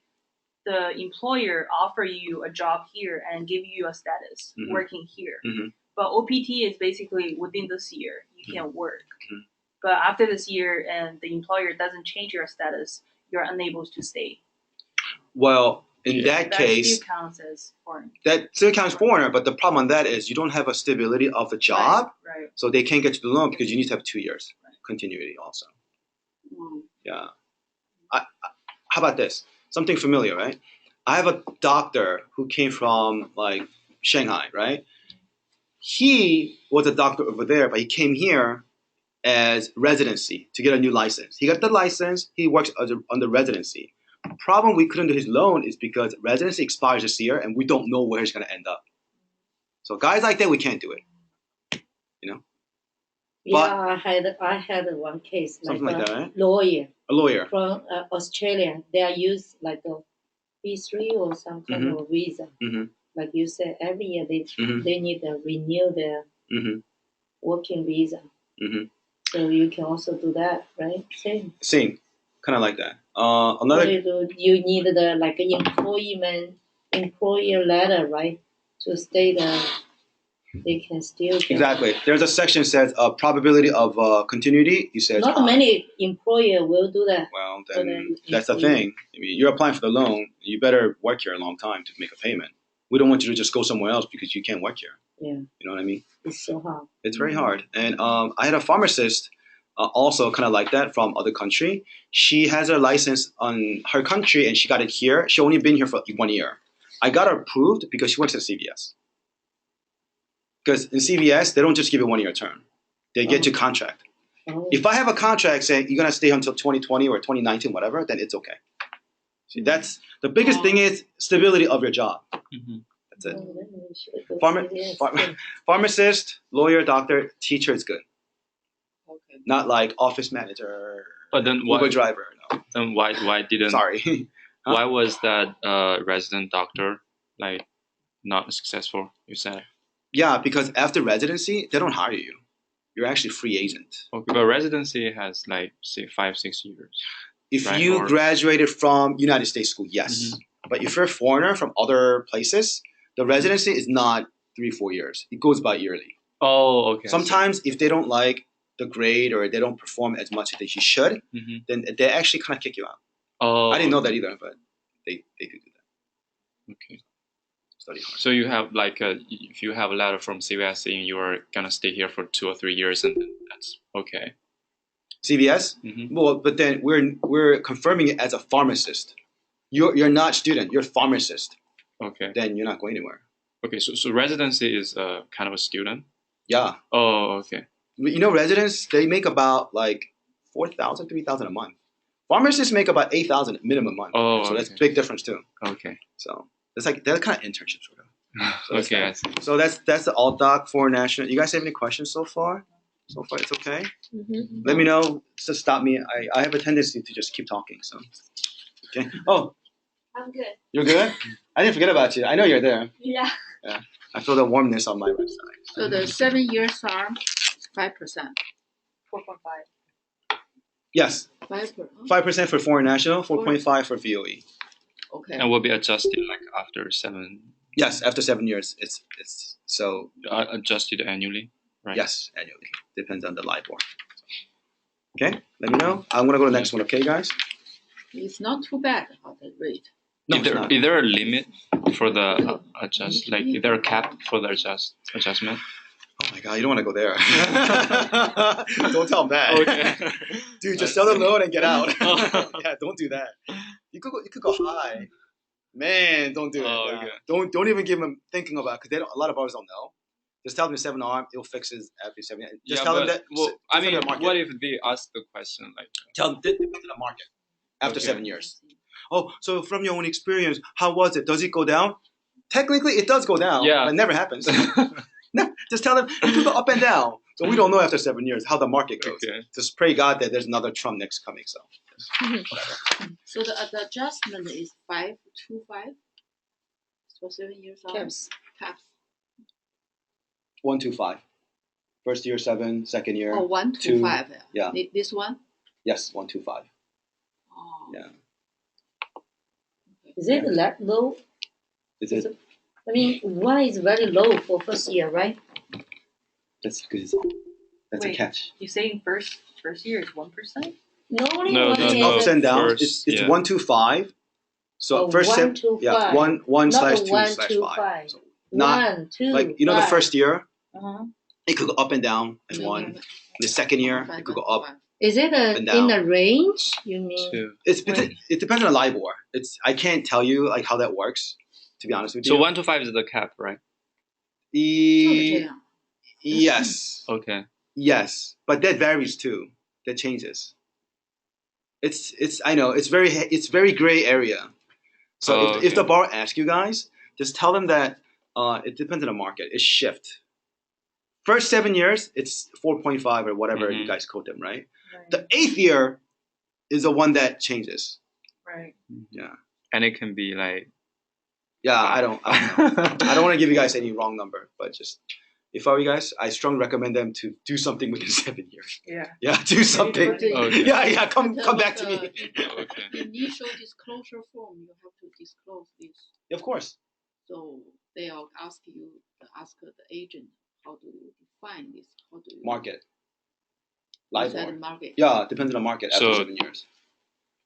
S6: the employer offer you a job here and give you a status
S1: Mhm.
S6: working here.
S1: Mhm.
S6: But OPT is basically within this year you can work.
S1: Mhm.
S6: But after this year and the employer doesn't change your status, you're unable to stay.
S1: Well, in
S4: Yeah.
S1: that case,
S6: still counts as foreign.
S1: that still counts foreigner. But the problem on that is you don't have a stability of the job,
S6: Right.
S1: so they can't get you the loan because you need to have 2 years continuity also.
S5: Mm.
S1: Yeah. How about this? Something familiar, right? I have a doctor who came from like Shanghai, right? He was a doctor over there, but he came here as residency to get a new license. He got the license. He works on the residency. Problem we couldn't do his loan is because residency expires this year, and we don't know where he's going to end up. So guys like that, we can't do it.
S2: Yeah, I had one case like
S1: Something like
S2: a
S1: that, right?
S2: lawyer
S1: A lawyer.
S2: from Australia. They are used like a B3 or some kind of visa.
S1: Mhm.
S2: Like you said, every year
S1: Mhm.
S2: they need to renew their
S1: Mm-hmm.
S2: working visa.
S1: Mhm.
S2: So you can also do that, right? Same.
S1: Same. kind of like that.
S2: What
S1: Another
S2: do you do? You need the like employer letter, right? To state that they can still get.
S1: exactly. There's a section that says probability of continuity. You said
S2: Not
S1: high.
S2: many employer will do that.
S1: Well,
S2: for
S1: then
S2: the
S1: that's the
S2: employee.
S1: thing. I mean, you're applying for the loan. You better work here a long time to make a payment. We don't want you to just go somewhere else because you can't work here.
S2: Yeah,
S1: You know what I mean?
S2: it's so hard.
S1: It's very hard. And I had a pharmacist also kind of like that from other country. She has her license on her country and she got it here. She only been here for 1 year. I got her approved because she works at CVS. Because in CVS, they don't just give you a 1 year term. They get you contract.
S2: Oh.
S1: If I have a contract saying you're gonna stay until 2020 or 2019, whatever, then it's okay. See, that's the biggest thing is stability of your job. That's it.
S2: Oh, then we should go
S1: Pharma-
S2: CVS.
S1: pharma- Pharmacist, lawyer, doctor, teacher is good.
S5: Okay.
S1: Not like office manager,
S4: But then
S1: Uber
S4: why?
S1: driver. No,
S4: Then why didn't?
S1: sorry.
S4: Why was that resident doctor like not successful? You said.
S1: Yeah, because after residency, they don't hire you. You're actually free agent.
S4: Okay, but residency has like say 5-6 years.
S1: If
S4: Right,
S1: you
S4: or-
S1: graduated from United States school, yes. But if you're a foreigner from other places, the residency is not 3-4 years. It goes by yearly.
S4: Oh, okay.
S1: Sometimes if they don't like the grade or they don't perform as much as you should, then they actually kind of kick you out.
S4: Oh,
S1: I didn't know that either, but they do that.
S4: Okay.
S1: Study hard.
S4: So you have like if you have a letter from CVS saying you are gonna stay here for 2 or 3 years, and then that's okay.
S1: CVS? Well, but then we're confirming it as a pharmacist. You're not student. You're pharmacist.
S4: Okay.
S1: Then you're not going anywhere.
S4: Okay. So residency is kind of a student.
S1: Yeah.
S4: Oh, okay.
S1: You know, residents, they make about like 4,000, 3,000 a month. Pharmacists make about 8,000 minimum a month.
S4: Oh,
S1: so that's a
S4: okay.
S1: big difference too.
S4: Okay.
S1: So it's like they're kind of internships sort of. So that's
S4: Okay.
S1: that.
S4: I see.
S1: So that's the alt doc for national. You guys have any questions so far? So far, it's okay.
S2: Mhm.
S1: Let me know. Just stop me. I have a tendency to just keep talking. So okay. Oh,
S3: I'm good.
S1: you're good. I didn't forget about you. I know you're there.
S3: Yeah.
S1: I feel the warmness on my website.
S5: So the 7 years term, 5%.
S6: 4.5.
S1: Yes, 5% for foreign national, 4.5 for VOE.
S5: Okay.
S4: And will be adjusted like after 7.
S1: Yes, after 7 years, it's so
S4: Adjusted annually, right?
S1: yes, annually. Depends on the LIBOR. Okay, let me know. I'm gonna go to the next one. Okay, guys.
S5: It's not too bad about the rate.
S1: No,
S4: is,
S1: it's
S4: there,
S1: not.
S4: is there a limit for the adjust? Like, is there a cap for the adjustment?
S1: Oh my god, you don't want to go there. Don't tell them that.
S4: Okay.
S1: Dude, just sell the loan and get out. Yeah, don't do that. You could go high. Man, don't do it.
S4: Oh,
S1: Nah.
S4: okay.
S1: Don't even give them thinking about it, because a lot of borrowers don't know. Just tell them 7 arm, it'll fix it after 7. Just tell them that.
S4: Well, I mean,
S1: the market.
S4: what if they ask the question like?
S1: Tell them depends on the market after
S4: Okay.
S1: 7 years. Oh, so from your own experience, how was it? Does it go down? Technically, it does go down.
S4: Yeah.
S1: But it never happens. No, just tell them it could go up and down. So we don't know after 7 years how the market goes.
S4: Okay.
S1: Just pray God that there's another Trump next coming. So
S5: So the adjustment is 5.25 for 7 years on
S2: Caps.
S5: caps.
S1: 125. First year 7, second year.
S5: Oh, 125.
S1: Yeah.
S5: This one?
S1: Yes, 125.
S5: Oh.
S1: Yeah.
S2: Is it that low?
S1: Is it?
S2: I mean, one is very low for first year, right?
S1: That's good. That's a
S6: Wait.
S1: catch.
S6: You saying first year is 1%?
S2: Normally
S4: No,
S2: one
S4: no,
S2: is
S4: no.
S1: Ups and downs.
S4: First,
S1: It's
S4: yeah.
S1: 125. So
S2: Oh,
S1: first
S2: one,
S1: step,
S2: two,
S1: yeah,
S2: five.
S1: 1
S2: Not
S1: slash
S2: a
S1: 2
S2: 1,
S1: slash
S2: 2,
S1: 5.
S2: 5.
S1: So not
S2: 1, 2,
S1: like the
S2: 5.
S1: first year,
S2: Uh-huh.
S1: it could go up and down as one. The second year, it could go up.
S2: Is it
S1: and
S2: in
S1: down.
S2: a range? You mean?
S4: 2.
S1: It depends on the LIBOR. I can't tell you like how that works. To be honest with you.
S4: So 1 to 5 is the cap, right?
S1: Yes,
S4: Okay.
S1: yes, but that varies too. That changes. It's I know it's very gray area. So
S4: Oh,
S1: if the
S4: okay.
S1: borrower asks you guys, just tell them that it depends on the market. It shift. First 7 years, it's 4.5 or whatever you guys quote them, right? The 8th year is the one that changes.
S6: Right.
S1: Yeah,
S4: And it can be like.
S1: yeah. I don't know. I don't want to give you guys any wrong number, but just if I were you guys, I strongly recommend them to do something within 7 years.
S6: Yeah.
S1: Yeah, do something.
S4: Okay.
S1: Yeah, come
S5: But,
S1: back to me.
S4: Okay.
S5: Initial disclosure form, you have to disclose this.
S1: Of course.
S5: So they'll ask the agent, how do you define this? How do you
S1: Market.
S5: you said
S1: LIBOR.
S5: market?
S1: Yeah, depends on the market after
S4: So-
S1: 7 years.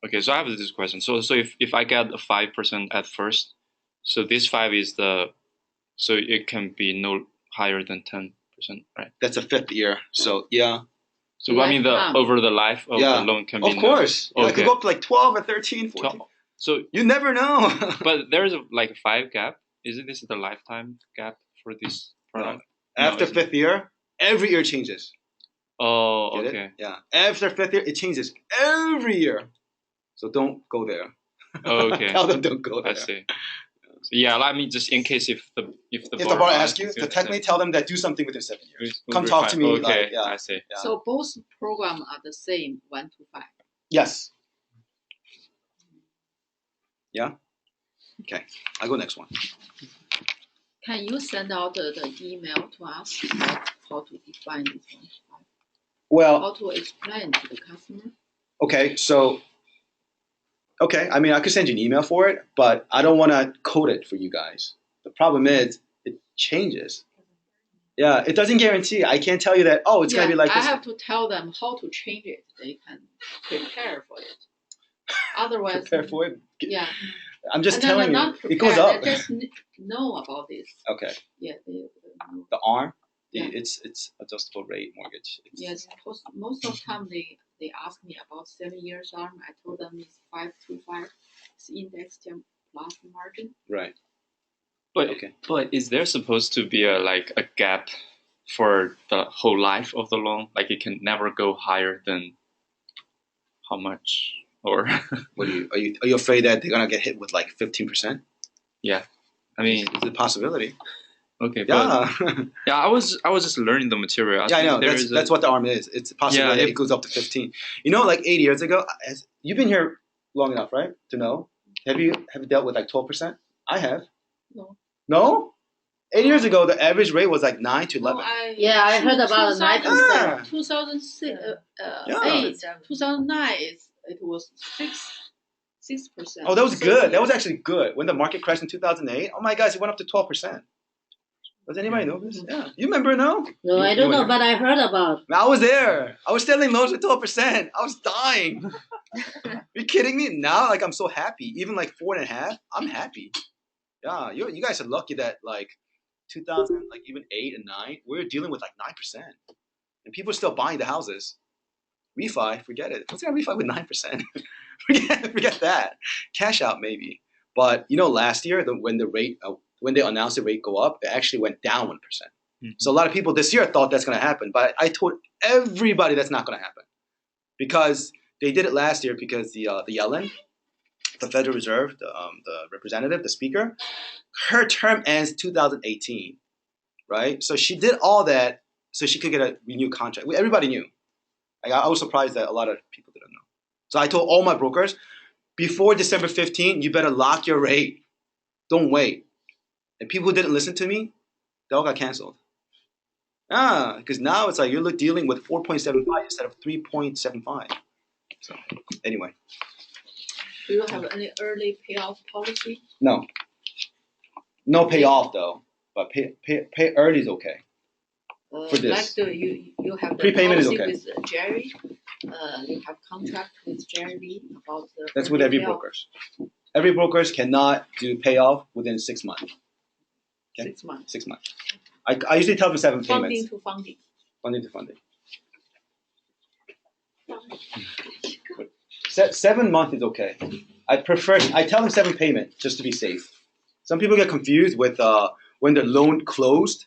S4: Okay, so I have this question. So if I get a 5% at first, so this 5 is so it can be no higher than 10%, right?
S1: That's a 5th year. So yeah.
S4: So I mean
S5: Lifetime.
S4: over the life of
S1: Yeah.
S4: the loan can be
S1: Of course. Yeah, it
S4: Okay.
S1: could go up to like 12 or 13, 14.
S4: So
S1: You never know.
S4: but there's like a 5 gap. Isn't this the lifetime gap for this product? No,
S1: After
S4: it's-
S1: 5th year, every year changes.
S4: Oh,
S1: Get
S4: okay.
S1: it? Yeah. After 5th year, it changes every year. So don't go there.
S4: Okay.
S1: Tell them don't go there.
S4: I see. So yeah, I mean, just in case if the
S1: If the bar asks you, to technically tell them that do something within 7 years. Come talk to me.
S4: Okay,
S1: Like, yeah.
S4: I see.
S1: Yeah.
S5: So both programs are the same, 1 to 5.
S1: Yes. Yeah. Okay. I'll go next one.
S5: Can you send out the email to us about how to define this 1 to 5?
S1: Well,
S5: How to explain to the customer?
S1: okay. So, okay. I mean, I could send you an email for it, but I don't want to code it for you guys. The problem is it changes. Yeah, it doesn't guarantee. I can't tell you that. Oh, it's gonna be like
S5: I
S1: this.
S5: have to tell them how to change it. They can prepare for it. Otherwise,
S1: Prepare for it.
S5: yeah.
S1: I'm just
S5: And then
S1: telling
S5: they're
S1: you,
S5: not
S1: it goes
S5: prepared,
S1: up.
S5: They just know about this.
S1: Okay.
S5: Yeah, they know.
S1: The ARM,
S5: Yeah.
S1: it's adjustable rate mortgage. It's,
S5: Yes, most of the time they ask me about 7 years arm. I told them it's 525. It's indexed plus margin.
S1: Right.
S4: But
S1: Okay.
S4: but is there supposed to be a gap for the whole life of the loan? Like it can never go higher than how much? Or
S1: What are you afraid that they're gonna get hit with like 15%?
S4: I mean,
S1: It's a possibility.
S4: okay, but
S1: Yeah.
S4: yeah, I was just learning the material.
S1: Yeah, I
S4: think
S1: know.
S4: there is
S1: That's what the ARM is. It's a possibility that
S4: if-
S1: it goes up to 15. You know, like 8 years ago, you've been here long enough, right, to know? Have you dealt with like 12%? I have.
S5: No.
S1: No? 8 years ago, the average rate was like 9 to 11.
S2: Yeah, I heard about 9%.
S5: 2006,
S1: Yeah.
S5: 8, 2009, it was 6%.
S1: Oh, that was good. That was actually good. When the market crashed in 2008, oh my gosh, it went up to 12%. Does anybody know this? Yeah. You remember, no?
S2: No, I don't know, but I heard about.
S1: I was there. I was selling loans at 12%. I was dying. Are you kidding me? Now, like, I'm so happy. Even like 4.5, I'm happy. Yeah, you guys are lucky that like 2000, like even 8 and 9, we're dealing with like 9%, and people are still buying the houses. Refi, forget it. What's gonna refi with 9%? forget that. Cash out maybe. But you know, last year when they announced the rate go up, it actually went down 1%. So a lot of people this year thought that's gonna happen, but I told everybody that's not gonna happen because they did it last year because the Yellen, the Federal Reserve, the representative, the speaker, her term ends 2018, right? So she did all that so she could get a renewed contract. Everybody knew. Like, I was surprised that a lot of people didn't know. So I told all my brokers, before December 15, you better lock your rate. Don't wait. And people who didn't listen to me, they all got canceled. Because now it's like you're dealing with 4.75 instead of 3.75. So anyway.
S5: Do you have any early payoff policy?
S1: No. No payoff though, but pay early is okay. For this.
S5: Like you have the
S1: Prepayment is
S5: policy
S1: okay.
S5: with Jerry. You have contract with Jerry about the.
S1: That's with
S5: early
S1: every
S5: payoff.
S1: brokers. Every brokers cannot do payoff within 6 months. Okay.
S5: 6 months.
S1: 6 months. I usually tell them 7 payments.
S5: Funding to funding.
S1: Funding to funding. 7 months is okay. I tell them 7 payment just to be safe. Some people get confused with when the loan closed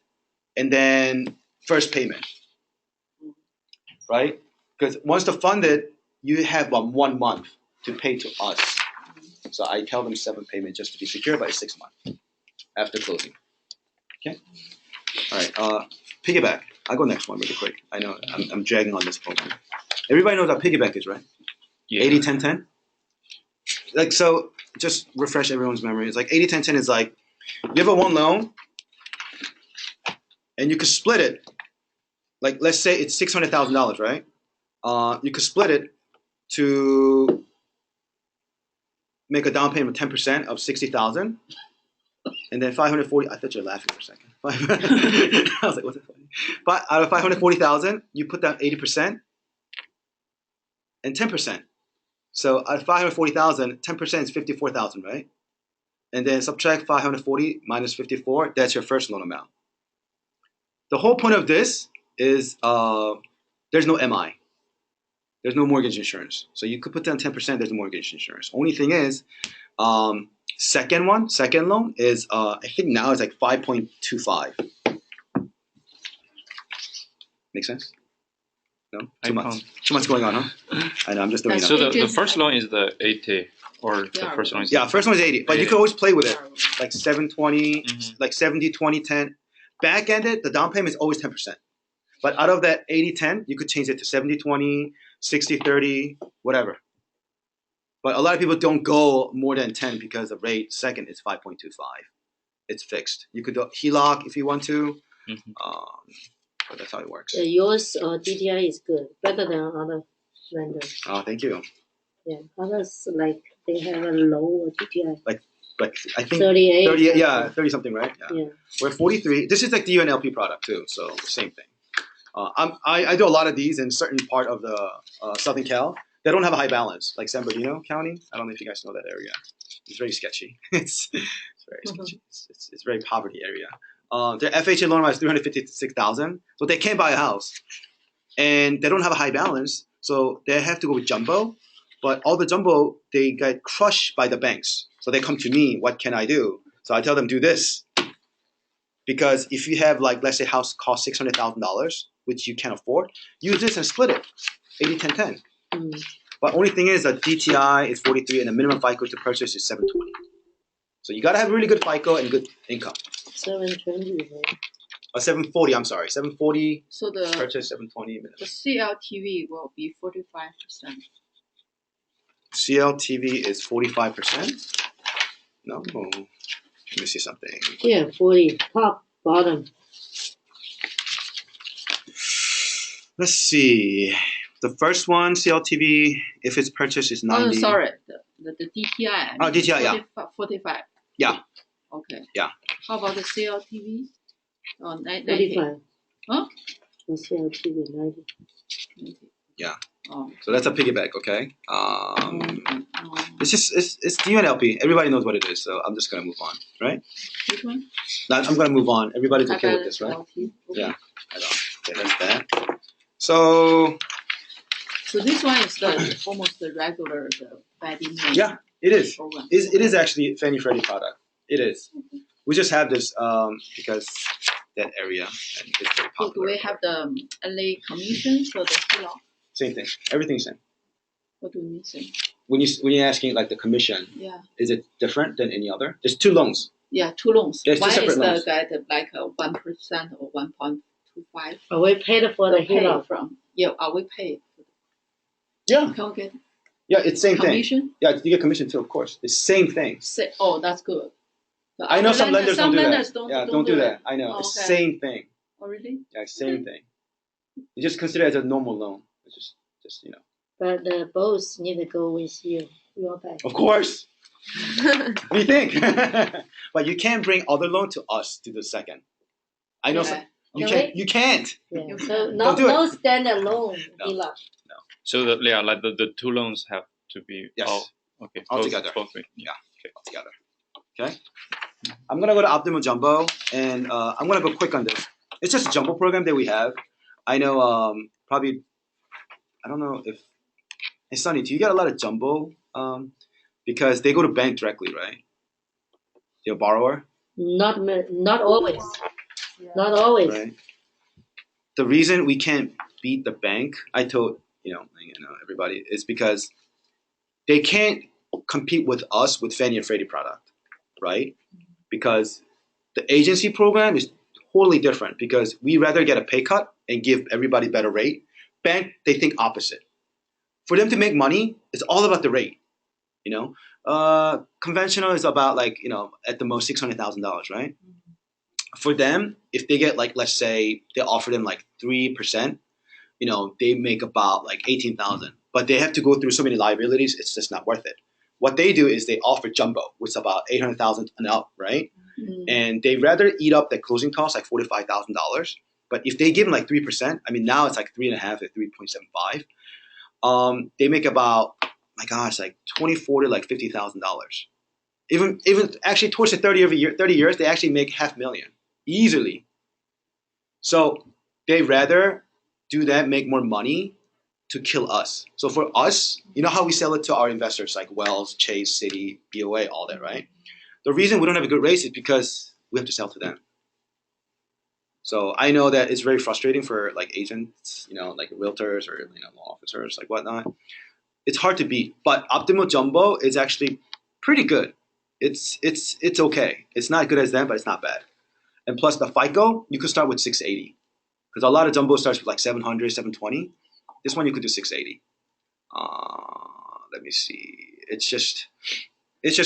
S1: and then first payment, right? Because once they're funded, you have 1 month to pay to us. So I tell them 7 payment just to be secure, but it's 6 months after closing. Okay. All right. Piggyback. I'll go next one really quick. I know I'm dragging on this program. Everybody knows what piggyback is, right?
S4: yeah.
S1: 80-10-10. Like, so just refresh everyone's memory. It's like 80-10-10 is like you have a one loan and you could split it. Like let's say it's $600,000, right? You could split it to make a down payment of 10% of 60,000, and then 540. I thought you were laughing for a second. I was like, what's that funny? But out of 540,000, you put down 80% and 10%. So out of 540,000, 10% is 54,000, right? And then subtract 540 minus 54. That's your first loan amount. The whole point of this is there's no MI. There's no mortgage insurance. So you could put down 10%, there's no mortgage insurance. Only thing is, second loan is, I think now it's like 5.25. Make sense? No? Too much going on, huh? I know, I'm just doing it.
S4: So the first loan is the 80, or the first loan is
S1: Yeah, first one is 80, but
S4: 80.
S1: you can always play with it. Like 720, like 70, 20, 10. Back-ended, the down payment is always 10%. But out of that 80-10, you could change it to 70-20, 60-30, whatever. But a lot of people don't go more than 10 because the rate second is 5.25. It's fixed. You could do HELOC if you want to. But that's how it works.
S2: Yours DTI is good, better than other lenders.
S1: Oh, thank you.
S2: Yeah, others like they have a low DTI.
S1: Like I think
S2: 38.
S1: 30, yeah, 30 something, right?
S2: Yeah.
S1: We're 43. This is like the UNLP product too, so same thing. I do a lot of these in certain part of the Southern Cal. They don't have a high balance, like San Bernardino County. I don't know if you guys know that area. It's very sketchy. It's very sketchy. It's very poverty area. Their FHA loan amount is $356,000, so they can't buy a house, and they don't have a high balance, so they have to go with jumbo. But all the jumbo, they get crushed by the banks. So they come to me, what can I do? So I tell them, do this. Because if you have, like, let's say house costs $600,000, which you can't afford, use this and split it, 80-10-10. But only thing is that DTI is 43 and the minimum FICO to purchase is 720. So you got to have really good FICO and good income.
S2: 720, right?
S1: 740, I'm sorry. 740
S5: So the
S1: purchase, 720 minimum.
S5: the CLTV will be 45%.
S1: CLTV is 45%? No. Let me see something.
S2: Yeah, 40, top, bottom.
S1: Let's see. The first one, CLTV, if it's purchased, is 90.
S5: Oh, sorry. The DTI.
S1: Oh, DTI, yeah.
S5: 45.
S1: Yeah.
S5: Okay.
S1: Yeah.
S5: How about the CLTV? Oh, 90.
S2: 45.
S5: Huh?
S2: The CLTV 90.
S5: 90.
S1: Yeah.
S5: Oh.
S1: So that's a piggyback, okay? It's just it's DUNLP. Everybody knows what it is, so I'm just gonna move on, right?
S5: Which one?
S1: I'm gonna move on. Everybody's okay with this, right?
S5: Okay.
S1: Yeah. I know. Okay, that's that. So
S5: this one is almost the regular Fannie Mae
S1: yeah, it is.
S5: program.
S1: It is actually Fannie Freddie product. It is. We just have this because that area and it's very
S5: So
S1: popular.
S5: do we have the LA commission for the HELOC?
S1: Same thing. Everything's same.
S5: What do you mean say?
S1: When you're asking like the commission,
S5: Yeah.
S1: is it different than any other? There's two loans.
S5: Yeah, two loans.
S1: There's two
S5: One
S1: separate
S5: is
S1: loans.
S5: like 1% or 1.25.
S2: Are we paid for the
S5: Pay
S2: HELOC?
S5: from. Yeah, are we paid?
S1: Yeah.
S5: Can we get
S1: Yeah, it's same thing.
S5: commission?
S1: Yeah, you get commission too, of course. It's same thing.
S5: Oh, that's good. The
S1: I know
S5: other
S1: some lenders don't do
S5: lenders
S1: that. Don't do that. I know. It's
S5: okay.
S1: same thing.
S5: Oh, really?
S1: Yeah, same thing. You just consider it as a normal loan. It's just you know.
S2: But the both need to go with you, your bank.
S1: Of course. What do you think? But you can't bring other loan to us to the second. I know some, you
S2: Can
S1: can't. You can't.
S2: Yeah.
S5: You
S2: So
S5: can.
S2: no,
S1: do it.
S2: no standard loan
S1: No.
S2: HELOC.
S4: So like the two loans have to be
S1: Yes.
S4: okay
S1: All
S4: both-
S1: together.
S4: both ways.
S1: Yeah. Okay, all together. Okay. I'm gonna go to Optimal Jumbo, and I'm gonna go quick on this. It's just a jumbo program that we have. I know. Probably. I don't know if. Hey, Sonny, do you get a lot of jumbo? Because they go to bank directly, right? Your borrower,
S2: Not always. Not always.
S1: right? The reason we can't beat the bank, I told everybody, is because they can't compete with us with Fannie and Freddie product, right? Because the agency program is totally different because we rather get a pay cut and give everybody better rate. Bank, they think opposite. For them to make money, it's all about the rate. Conventional is about at the most $600,000, right? for them, if they get like, let's say they offer them like 3%, they make about like 18,000, but they have to go through so many liabilities. It's just not worth it. What they do is they offer jumbo, which is about 800,000 and up, right?
S2: Mm.
S1: And they rather eat up the closing costs, like $45,000. But if they give them like 3%, I mean now it's like 3.5 to 3.75. They make about, my gosh, like 24 to like $50,000. Even actually towards the 30 years, they actually make $500,000 easily. So they rather do that, make more money to kill us. So for us, you know how we sell it to our investors like Wells, Chase, Citi, BOA, all that, right? The reason we don't have a good rate is because we have to sell to them. So I know that it's very frustrating for like agents, like realtors or law officers, like whatnot. It's hard to beat, but Optimal Jumbo is actually pretty good. It's okay. It's not good as them, but it's not bad. And plus the FICO, you could start with 680 because a lot of jumbo starts with like 700, 720. This one you could do 680. Let me see. It's just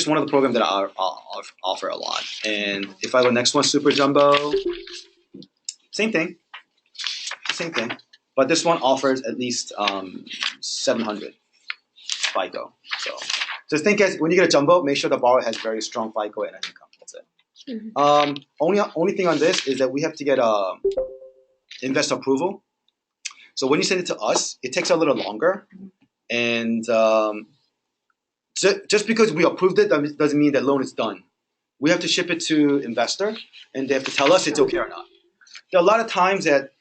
S1: one of the programs that I offer a lot. And if I go next one, Super Jumbo, same thing. But this one offers at least 700 FICO. So just think as when you get a jumbo, make sure the borrower has very strong FICO and income. That's it. Only thing on this is that we have to get investor approval. So when you send it to us, it takes a little longer. And just because we approved it doesn't mean that loan is done. We have to ship it to investor, and they have to tell us it's okay or not. There are a lot of times that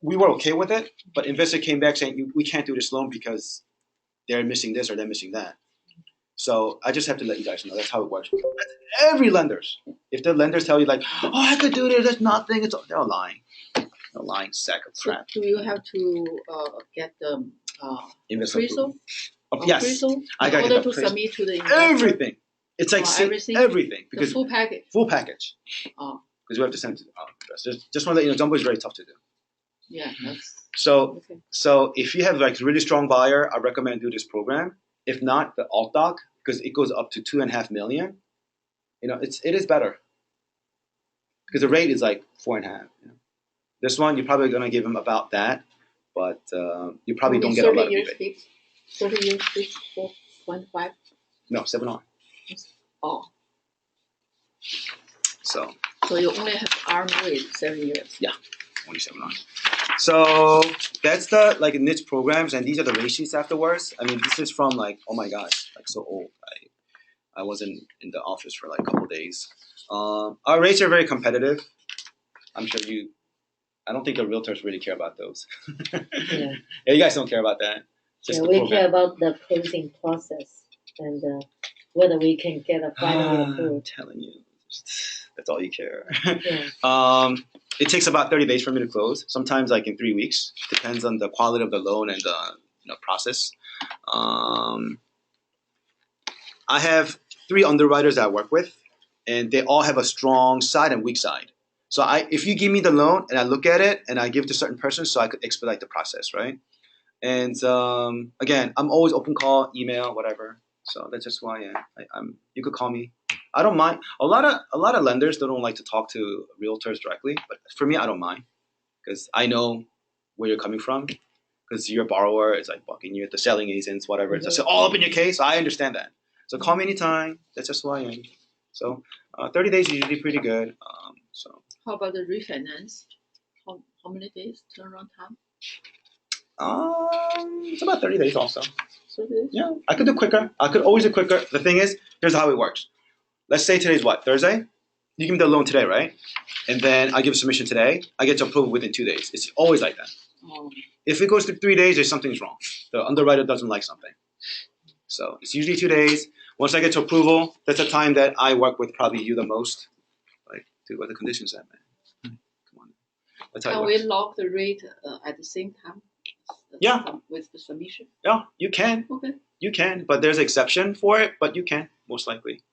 S1: we were okay with it, but investor came back saying we can't do this loan because they're missing this or they're missing that. So I just have to let you guys know that's how it works. Every lenders, if the lenders tell you like, oh, I could do this, that's nothing, they're lying. They're lying sack of crap.
S5: So do you have to get the appraisal?
S1: Yes,
S5: Appraisal
S1: I got
S5: in order to submit to the investor?
S1: Everything. It's like
S5: everything.
S1: Everything
S5: The
S1: because
S5: full package.
S1: Full package.
S5: Oh,
S1: Because we have to send it to investors. Just want to let you know, jumbo is very tough to do.
S5: yeah, that's
S1: So
S5: okay.
S1: So if you have like really strong buyer, I recommend do this program. If not, the alt doc, because it goes up to 2.5 million. It is better because the rate is like 4.5. This one you're probably gonna give them about that, but you probably don't get a lot of rebate.
S5: Fixed, 30 years fixed, 4.5.
S1: No, 7 on.
S5: Oh,
S1: So
S5: you only have arm with 7 years.
S1: Yeah, only 7 on. So that's the like niche programs, and these are the rate sheets afterwards. I mean, this is from like, oh my gosh, like so old. I wasn't in the office for like a couple of days. Our rates are very competitive. I'm sure I don't think the realtors really care about those.
S2: Yeah.
S1: You guys don't care about that. Just the
S2: we
S1: program.
S2: care about the closing process and whether we can get a final
S1: I'm
S2: approved.
S1: telling you, that's all you care.
S2: Yeah.
S1: It takes about 30 days for me to close. Sometimes like in 3 weeks. Depends on the quality of the loan and the process. I have 3 underwriters that I work with, and they all have a strong side and weak side. So if you give me the loan and I look at it and I give it to a certain person, so I could expedite the process, right? And again, I'm always open call, email, whatever. So that's just why you could call me. I don't mind. A lot of lenders don't like to talk to realtors directly, but for me, I don't mind because I know where you're coming from. Because your borrower is like bugging you, the selling agents, whatever. It's just all up in your case. I understand that. So call me anytime. That's just who I am. So 30 days is usually pretty good.
S5: How about the refinance? How many days turnaround time?
S1: It's about 30 days also.
S5: 30 days?
S1: Yeah, I could do quicker. I could always do quicker. The thing is, here's how it works. Let's say today's what? Thursday? You give me the loan today, right? And then I give a submission today. I get to approve within 2 days. It's always like that.
S5: Oh.
S1: If it goes to 3 days, there's something's wrong. The underwriter doesn't like something. So it's usually 2 days. Once I get to approval, that's the time that I work with probably you the most. Like, dude, what are the conditions at, man? Come on. That's how
S5: Can
S1: it
S5: we
S1: works.
S5: lock the rate at the same time?
S1: Yeah.
S5: With the submission?
S1: Yeah, you can.
S5: Okay.
S1: You can, but there's an exception for it, but you can, most likely.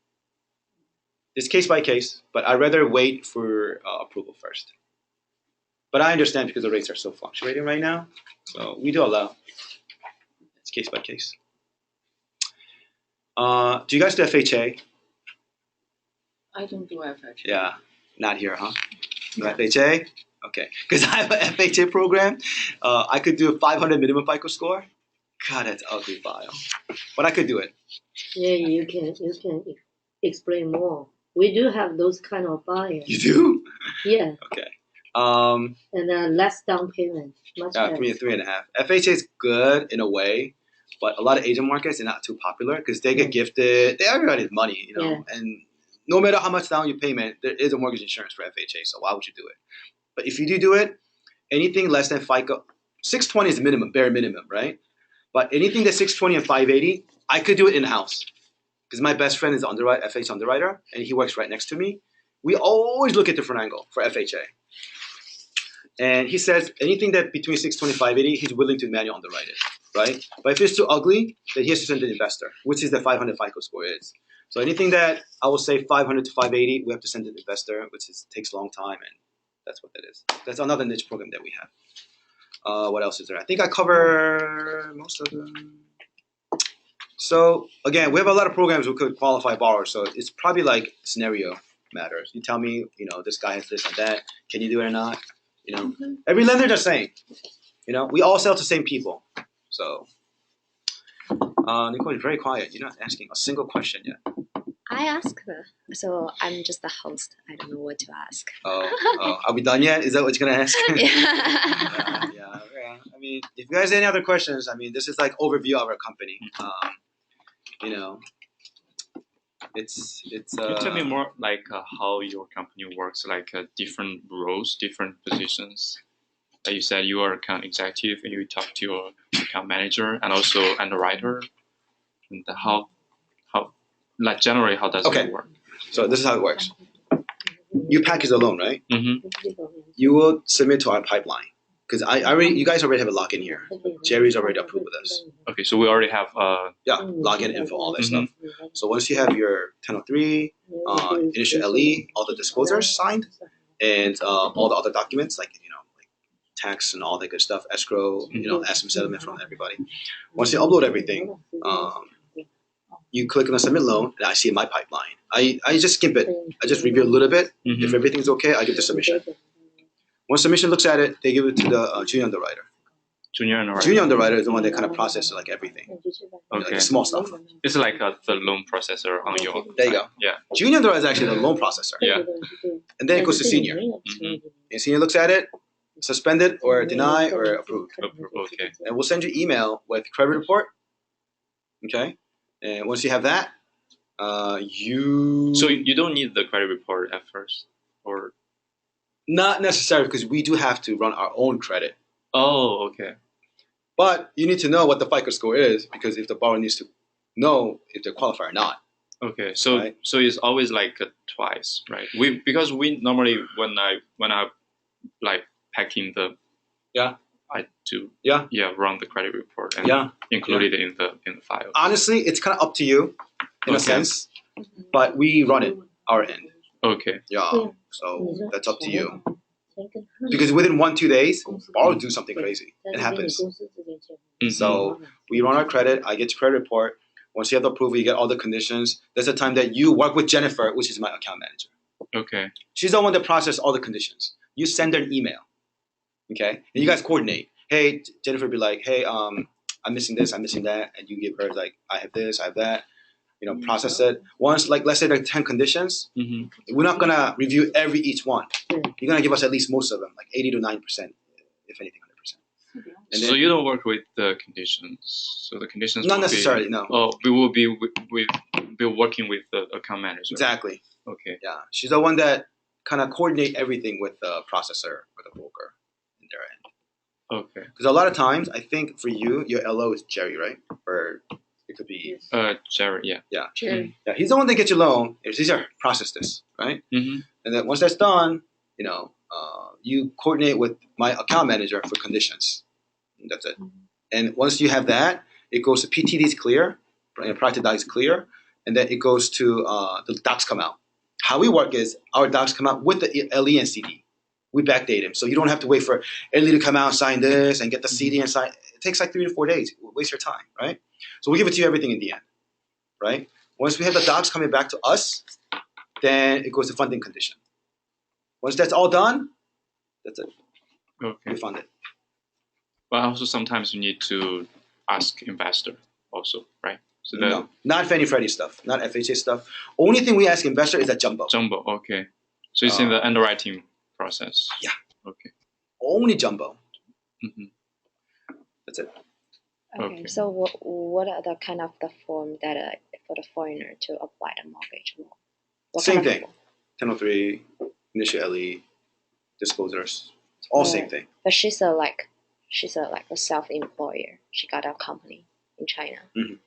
S1: It's case by case, but I'd rather wait for approval first. But I understand because the rates are so fluctuating right now, so we do allow. It's case by case. Do you guys do FHA?
S5: I don't do FHA.
S1: Yeah. Not here, huh? No FHA? Okay. Because I have an FHA program. I could do a 500 minimum FICO score. God, that's ugly file. But I could do it.
S2: Yeah, you can explain more. We do have those kind of buyers.
S1: You do?
S2: Yeah,
S1: Okay.
S2: and less down payment, much less.
S1: 3.5. FHA is good in a way, but a lot of Asian markets are not too popular because they get gifted. They everybody's money, you know.
S2: Yeah.
S1: And no matter how much down you payment, there is a mortgage insurance for FHA. So why would you do it? But if you do it, anything less than FICO, 620 is the minimum, bare minimum, right? But anything that's 620 and 580, I could do it in house because my best friend is an underwriter, FHA underwriter, and he works right next to me. We always look at different angle for FHA. And he says anything that between 620 and 580, he's willing to manual underwrite it, right? But if it's too ugly, then he has to send an investor, which is the 500 FICO score is. So anything that I will say 500 to 580, we have to send an investor, which takes a long time, and that's what that is. That's another niche program that we have. What else is there? I think I cover most of them. So again, we have a lot of programs we could qualify borrowers. So it's probably like scenario matters. You tell me, you know, this guy has this and that. Can you do it or not? You know, every lender the same. You know, we all sell to the same people. So Nicole, you're very quiet. You're not asking a single question yet.
S3: I asked, so I'm just the host. I don't know what to ask.
S1: Are we done yet? Is that what you're gonna ask?
S3: Yeah.
S1: Yeah. I mean, if you guys have any other questions, I mean, this is like overview of our company. You know, it's.
S4: Can you tell me more like how your company works, like different roles, different positions? Like you said, you are account executive, and you talk to your account manager and also underwriter. And how like generally how does it work?
S1: So this is how it works. You package a loan, right?
S4: Mm-hmm.
S1: You will submit to our pipeline because you guys already have a login here. Jerry's already approved with us.
S4: Okay, so we already have
S1: login info, all that stuff. So once you have your 1003, initial LE, all the disclosures signed, and all the other documents like tax and all that good stuff, escrow, estimate settlement from everybody. Once you upload everything, you click on the submit loan, and I see my pipeline. I just skip it. I just review a little bit.
S4: Mm-hmm.
S1: If everything's okay, I give the submission. Once submission looks at it, they give it to the junior underwriter.
S4: Junior underwriter.
S1: Junior underwriter is the one that kind of processes like everything.
S4: Okay.
S1: Like the small stuff.
S4: It's like the loan processor on your.
S1: There you go.
S4: Yeah.
S1: Junior underwriter is actually the loan processor.
S4: Yeah.
S1: And then it goes to senior.
S4: Mm-hmm.
S1: And senior looks at it, suspend it or deny or approve.
S4: Okay.
S1: And we'll send you email with credit report. Okay. And once you have that, you.
S4: So you don't need the credit report at first, or.
S1: Not necessarily, because we do have to run our own credit.
S4: Oh, okay.
S1: But you need to know what the FICO score is, because if the borrower needs to know if they qualify or not.
S4: Okay, so
S1: right?
S4: So it's always like twice, right? Because we normally when I like packing the I do run the credit report and include it in the file.
S1: Honestly, it's kind of up to you in a sense, but we run it our end.
S4: Okay.
S1: Yeah. So that's up to you. Because within 1-2 days, borrower do something crazy. It happens.
S4: Mm-hmm.
S1: So we run our credit. I get your credit report. Once you have the approval, you get all the conditions. There's a time that you work with Jennifer, which is my account manager.
S4: Okay.
S1: She's the one that processes all the conditions. You send her an email. Okay? And you guys coordinate. Hey, Jennifer be like, hey, I'm missing this, I'm missing that. And you give her like, I have this, I have that. Process it. Once, like, let's say there are 10 conditions, we're not going to review each one. You're going to give us at least most of them, like 80 to 90%, if anything, 100%. And
S4: so you don't work with the conditions. So the conditions
S1: not necessarily, no.
S4: Oh, we will be working with the account manager.
S1: Exactly.
S4: Okay.
S1: Yeah. She's the one that kind of coordinate everything with the processor or the broker in their end. Okay. Because a lot of times, I think for you, your LO is Jerry, right? Or it could be
S4: Jerry, yeah.
S1: Yeah. Jerry. Yeah, he's the one that gets your loan. He's here, process this, right?
S4: Mm-hmm.
S1: And then once that's done, you coordinate with my account manager for conditions. And that's it. And once you have that, it goes to PTD is clear, prior to docs clear, and then it goes to the docs come out. How we work is our docs come out with the LE and CD. We backdate them, so you don't have to wait for LE to come out, sign this, and get the CD and sign. It takes like 3 to 4 days. Waste your time, right? So we give it to you everything in the end, right? Once we have the docs coming back to us, then it goes to funding condition. Once that's all done, that's it.
S4: Okay.
S1: You fund it.
S4: But also sometimes you need to ask investor also, right? So the
S1: No, not Fannie Freddie stuff, not FHA stuff. Only thing we ask investor is that jumbo.
S4: jumbo. Okay. So it's in the underwriting process.
S1: Yeah.
S4: Okay.
S1: Only jumbo.
S4: Hmm.
S1: That's it.
S3: Okay.
S4: Okay.
S3: So what are the kind of the form that for the foreigner to apply the mortgage loan? What
S1: Same
S3: kind of
S1: thing. 1003, initial LE, disclosures. It's all same thing.
S3: But she's a self-employer. She got a company in China.
S1: Mhm.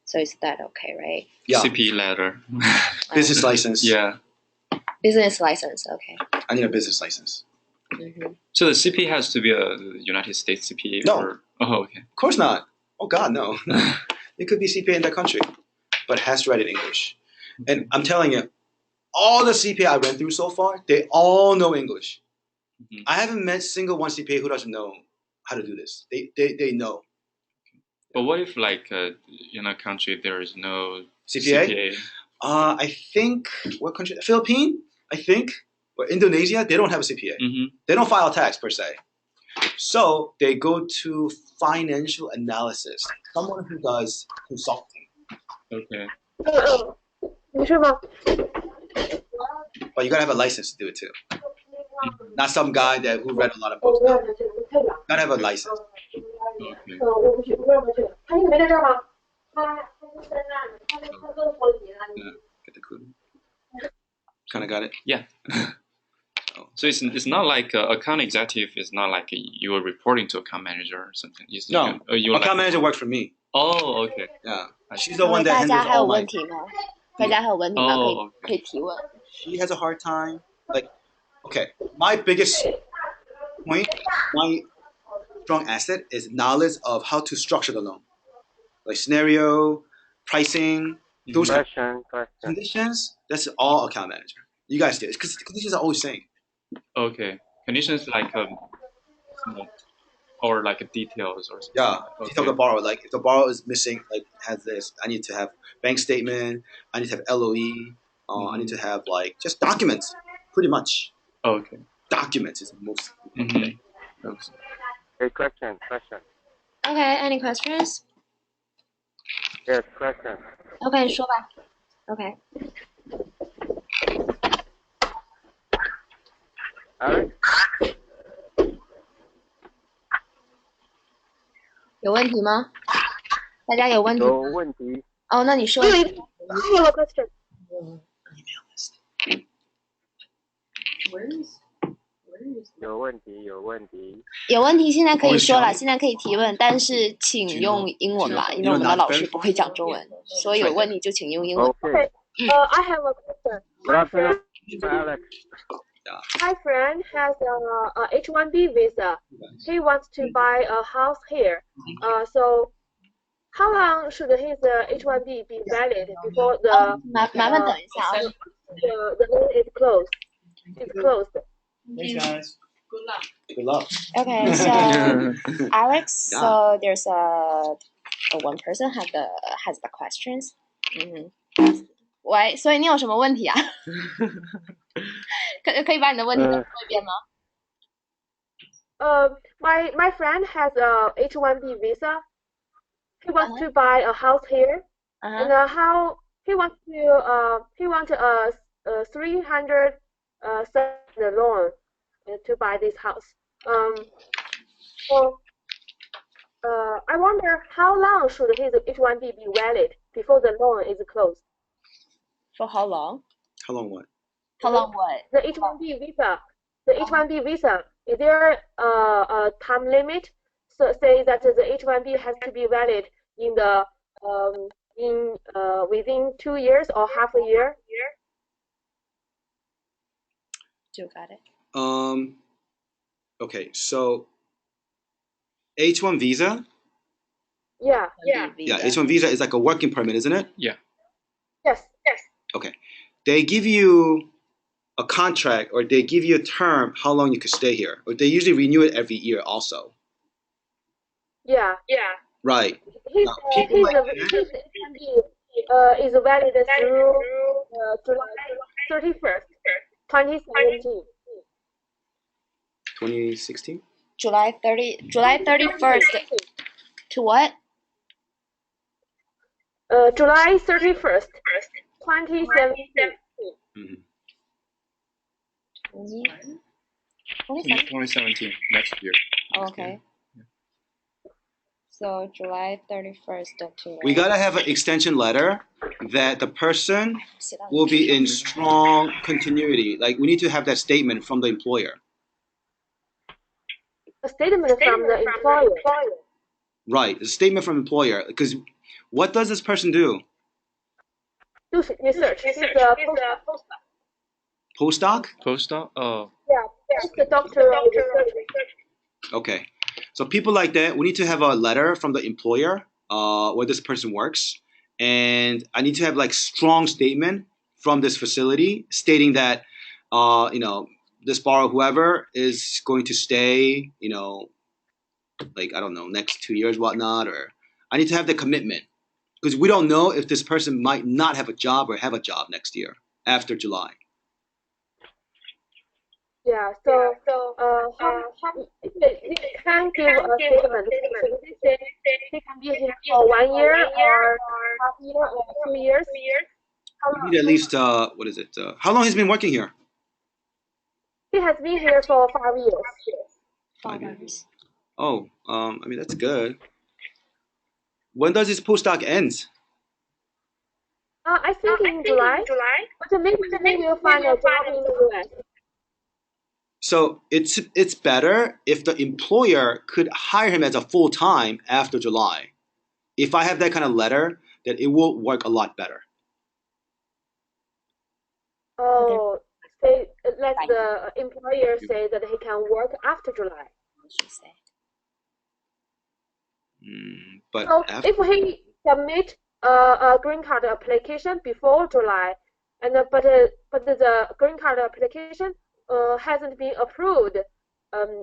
S3: So is that okay, right?
S1: Yeah.
S4: CPE letter.
S1: Business license.
S4: Yeah.
S3: Business license, okay.
S1: I need a business license.
S3: Mm-hmm.
S4: So the CPE has to be a United States CPE?
S1: No.
S4: Or, oh, okay.
S1: Of course not. Oh God, no. It could be CPA in that country, but it has to write in English. And I'm telling you, all the CPA I went through so far, they all know English.
S4: Mhm.
S1: I haven't met single one CPA who doesn't know how to do this. They know.
S4: But what if, like, in a country there is no
S1: CPA? I think, what country? Philippines, I think. But Indonesia, they don't have a CPA.
S4: Mm-hmm.
S1: They don't file tax per se. So they go to financial analysis, someone who does consulting.
S4: Okay.
S1: But you gotta have a license to do it too. Not some guy who read a lot of books. No. Gotta have a license.
S4: Okay.
S1: Get the clue. Kind of got it.
S4: Yeah. So it's not like account executive is not like you are reporting to account manager or something.
S1: No, account manager works for me.
S4: Oh, okay.
S1: Yeah, she's the one that handles all my.
S3: 大家还有问题吗？
S4: Oh,
S3: 可以提问。
S1: She has a hard time. Like, okay, my biggest point, my strong asset is knowledge of how to structure the loan, like scenario, pricing, those
S7: Question.
S1: conditions. That's all account manager. You guys do it because conditions are always same.
S4: Okay. Conditions like or like details or something.
S1: Yeah,
S4: Okay.
S1: detail the borrower. Like if the borrower is missing, like has this, I need to have bank statement. I need to have LOE. I need to have like just documents. Pretty much,
S4: Okay.
S1: documents is the most important
S4: Mhm.
S1: thing.
S4: Okay.
S7: A question.
S3: Okay, any questions?
S7: Yes, question.
S3: OK， 说吧。OK，
S7: Alex?
S3: 有问题吗？大家有问题？
S7: 有问题。
S3: 哦，那你说。
S8: I have a question.
S1: Email list.
S5: Where is
S7: 有问题，有问题。
S3: 有问题现在可以说了，
S1: Always
S3: 现在可以提问，但是请用英文吧，因为我们的老师不会讲中文，所以有问题就请用英文。
S7: Okay.
S8: I have a question.
S7: Good afternoon, Alex.
S8: My friend has a H-1B visa. He wants to buy a house here. So how long should his H-1B be valid before the
S3: 麻烦等一下啊。
S8: the loan is closed? It's closed.
S1: Thanks, guys.
S5: good luck.
S1: Good luck.
S3: Okay, so Alex,
S1: Yeah.
S3: so there's a one person has the questions. 喂，所以你有什么问题啊？可以把你的问题再说一遍吗？
S8: My friend has a H-1B visa. He wants to buy a house here, and how he wants a 300 loan to buy this house. So I wonder how long should his H-1B be valid before the loan is closed?
S3: For how long?
S1: How long what?
S3: How long what?
S8: The H-1B visa. The H-1B visa. Is there a time limit? So say that the H-1B has to be valid in the within 2 years or half a year.
S3: You got it.
S1: Okay, so H1 visa.
S8: Yeah.
S1: Yeah, H1 visa is like a working permit, isn't it?
S4: Yeah.
S8: Yes.
S1: Okay. They give you a contract or they give you a term how long you could stay here. Or they usually renew it every year also.
S8: Yeah.
S1: Right.
S8: His
S1: Now, people like
S8: H-1B is valid through July 31st, 2017.
S1: 2016.
S3: July 31st to what?
S8: July 31st, 2017.
S1: Mm-hmm.
S4: 2017 next year.
S3: Okay. So July 31st to.
S1: We gotta have an extension letter that the person will be in strong continuity. Like we need to have that statement from the employer.
S8: A statement from the employer.
S1: Right, a statement from employer. Because what does this person do?
S8: Do research. He's a
S1: Postdoc?
S4: Postdoc? Oh.
S8: yeah, he's the doctoral research.
S1: Okay. So people like that, we need to have a letter from the employer where this person works. And I need to have like strong statement from this facility stating that, this borrower, whoever is going to stay, like, I don't know, next 2 years, whatnot, or I need to have the commitment because we don't know if this person might not have a job or have a job next year after July.
S8: Yeah, so he can give a statement. He say he can be here for 1 year or half year or 2 years.
S1: We need at least, what is it? How long has he been working here?
S8: He has been here for 5 years.
S1: 5 years. Oh, I mean, that's good. When does his postdoc end?
S8: I think in July, but maybe he will find a job in the US.
S1: So it's better if the employer could hire him as a full time after July. If I have that kind of letter, then it will work a lot better.
S8: Oh, say let the employer say that he can work after July.
S1: But
S8: so
S1: after...
S8: if he submit a green card application before July, and but the green card application hasn't been approved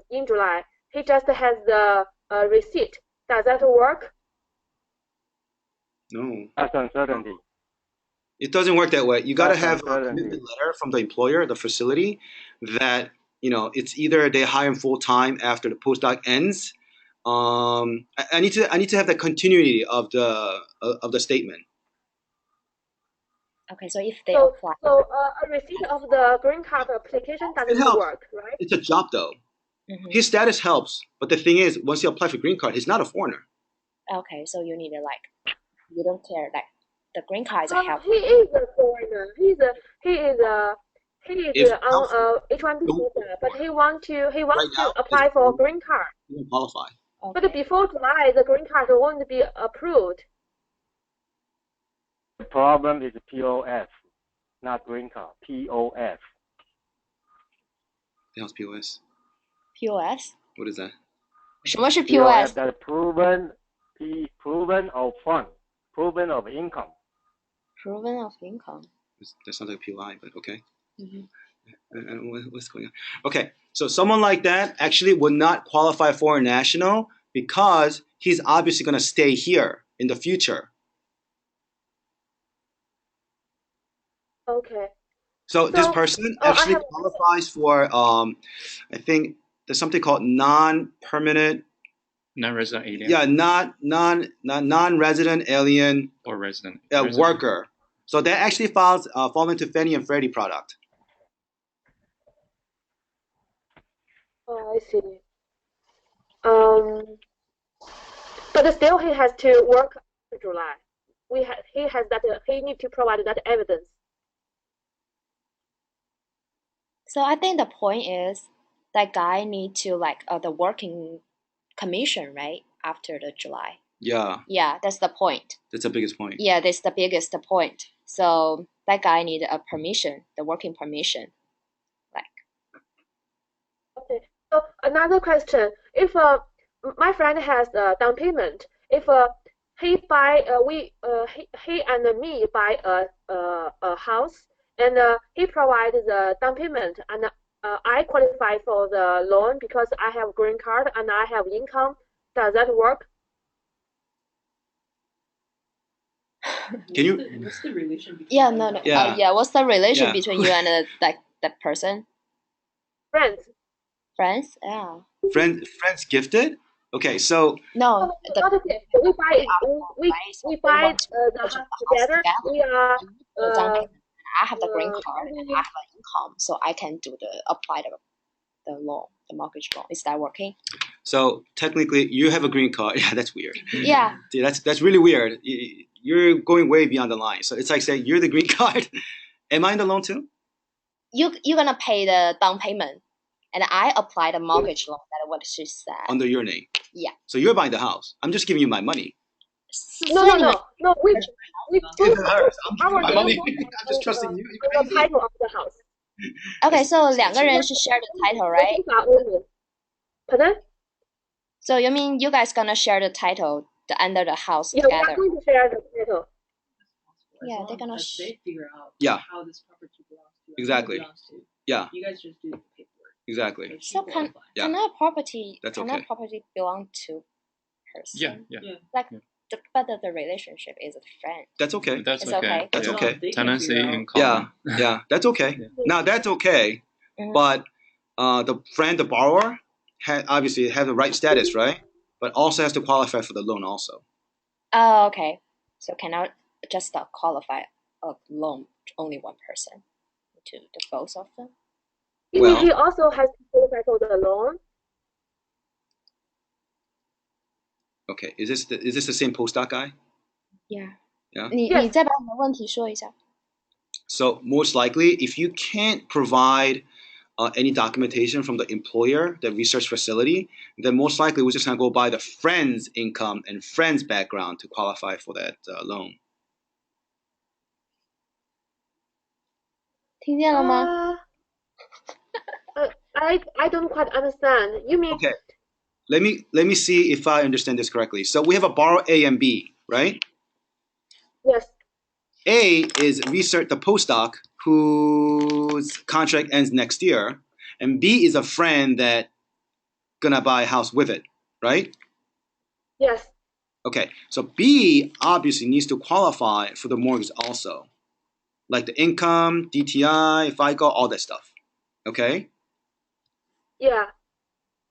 S8: in July, he just has the receipt. Does that work?
S1: No.
S7: That's uncertainty.
S1: It doesn't work that way. You got to have a commitment letter from the employer, the facility, that it's either they hire him full time after the postdoc ends. I need to have the continuity of the statement.
S3: Okay, so if they apply,
S8: so a receipt of the green card application doesn't work, right?
S1: It's a job though.
S3: Mm-hmm.
S1: His status helps, but the thing is, once he applies for green card, he's not a foreigner.
S3: Okay, so you need you don't care the green card is a help.
S8: He is a foreigner. He is on H1B visa, but he wants to apply for a green card.
S1: He won't qualify.
S3: Okay.
S8: But before July, the green card won't be approved.
S7: The problem is POS, not green card. POS.
S1: The hell's POS?
S3: POS?
S1: What is that?
S3: 什么是 POS?
S7: That proven of fund, proven of income.
S3: Proven of income.
S1: That sounds like a POI, but okay.
S3: Mm-hmm.
S1: What's going on? Okay, so someone like that actually would not qualify for a national because he's obviously going to stay here in the future.
S8: Okay.
S1: So this person actually qualifies for, I think there's something called non-permanent.
S4: Non-resident alien.
S1: Yeah, non-resident alien
S4: or resident
S1: worker. So that actually fall into Fannie and Freddie product.
S8: Oh, I see. But still, he has to work in July. He need to provide that evidence.
S3: So I think the point is that guy need to the working commission, right? After the July.
S1: Yeah.
S3: Yeah, that's the point.
S1: That's the biggest point.
S3: Yeah, that's the biggest point. So that guy need a permission, the working permission.
S8: Okay. So another question: if my friend has a down payment, if he buy he and me buy a house, and he provides the down payment, and I qualify for the loan because I have green card and I have income. Does that work?
S1: Can you?
S5: What's the relation between?
S3: Yeah, no.
S1: Yeah.
S3: What's the relation
S1: Yeah.
S3: between you and that person?
S8: Friends.
S3: Friends? Yeah.
S1: Friends gifted? Okay, so
S3: No,
S8: Not a gift. We buy we buy the house together. We are
S3: the down payment. I have the green
S8: uh,
S3: card and I have an income, so I can apply the loan, the mortgage loan. Is that working?
S1: so technically you have a green card. Yeah, that's weird.
S3: Yeah.
S1: Dude, that's really weird. You're going way beyond the line. So it's like saying you're the green card. Am I in the loan too?
S3: You're gonna pay the down payment, and I apply the mortgage loan. That's what she said.
S1: Under your name.
S3: Yeah.
S1: So you're buying the house. I'm just giving you my money.
S8: No. We both our
S1: my
S8: name
S1: money.
S8: on
S1: I'm just trusting you.
S8: the title of the house.
S3: Okay, so 2个人是 share the title, right?
S8: Pardon?
S3: So you mean you guys gonna share the title under the house
S8: Yeah,
S3: together?
S8: we're going to share the title.
S3: Yeah, they're gonna.
S5: They figure out
S1: Yeah.
S5: how this property belongs to.
S1: Exactly.
S5: Belongs to.
S1: Yeah.
S5: You guys just do the paperwork.
S1: Exactly.
S3: So can
S1: Yeah.
S3: that property
S1: That's
S3: can
S1: okay.
S3: that property belong to person?
S4: Yeah.
S3: Like but the relationship is a friend.
S1: That's okay.
S4: That's
S3: It's
S4: okay.
S3: okay.
S1: That's
S4: Yeah.
S1: okay.
S5: They can
S4: Tenancy
S5: figure out-
S4: in common.
S1: Yeah, that's okay.
S4: Yeah.
S1: Now that's okay,
S3: Mhm.
S1: but the borrower obviously have the right status, right? But also has to qualify for the loan also.
S3: Oh, okay. So cannot just qualify a loan to only one person, to the both of them.
S1: Well-
S8: He also has to qualify for the loan.
S1: Okay, is this the same postdoc guy?
S3: Yeah.
S1: Yeah.
S3: 你
S8: Yes.
S3: 你再把你的问题说一下。
S1: So most likely, if you can't provide any documentation from the employer, the research facility, then most likely we're just gonna go by the friend's income and friend's background to qualify for that loan.
S3: 听见了吗？
S8: I don't quite understand. You mean
S1: Okay, let me see if I understand this correctly. So we have a borrower A and B, right?
S8: yes?
S1: A is the postdoc whose contract ends next year, and B is a friend that gonna buy a house with it, right?
S8: Yes.
S1: Okay, so B obviously needs to qualify for the mortgage also, like the income, DTI, FICO, all that stuff. Okay.
S8: Yeah.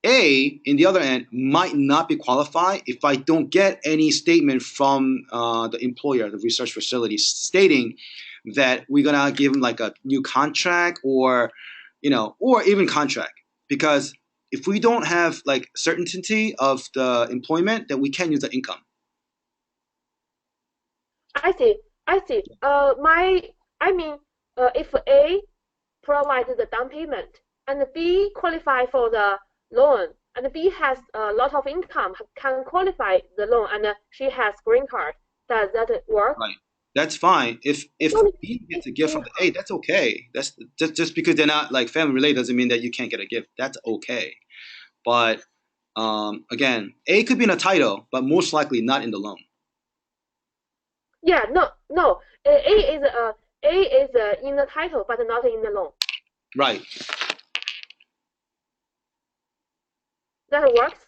S1: A, in the other end, might not be qualified if I don't get any statement from the employer, the research facility, stating that we're gonna give him like a new contract or even contract. Because if we don't have like certainty of the employment, then we can't use the income.
S8: I see. If A provides the down payment and B qualify for the loan, and B has a lot of income, can qualify the loan, and she has green card, does that work?
S1: Right. That's fine. If B gets a gift from the A, that's okay. That's just because they're not like family related doesn't mean that you can't get a gift. That's okay. But again, A could be in a title, but most likely not in the loan.
S8: Yeah, no. A is in the title, but not in the loan.
S1: Right.
S8: That works.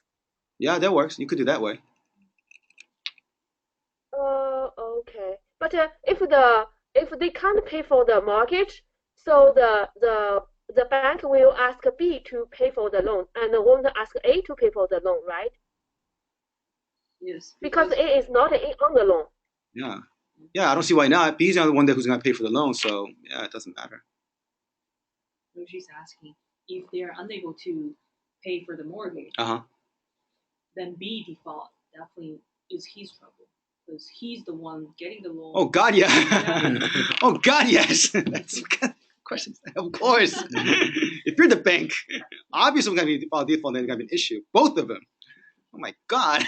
S1: Yeah, that works. You could do that way.
S8: Okay. But if they can't pay for the mortgage, so the bank will ask B to pay for the loan and won't ask A to pay for the loan, right?
S5: Yes.
S8: Because A is not on the loan.
S1: Yeah. Yeah, I don't see why not. B's the one who's going to pay for the loan, so yeah, it doesn't matter.
S5: So she's asking if they are unable to pay for the mortgage, then B default definitely is his trouble because he's the one getting the loan.
S1: Oh God, yeah. Oh God, yes. That's questions. Of course. If you're the bank, obviously going to be default, then going to be an issue. Both of them. Oh my God.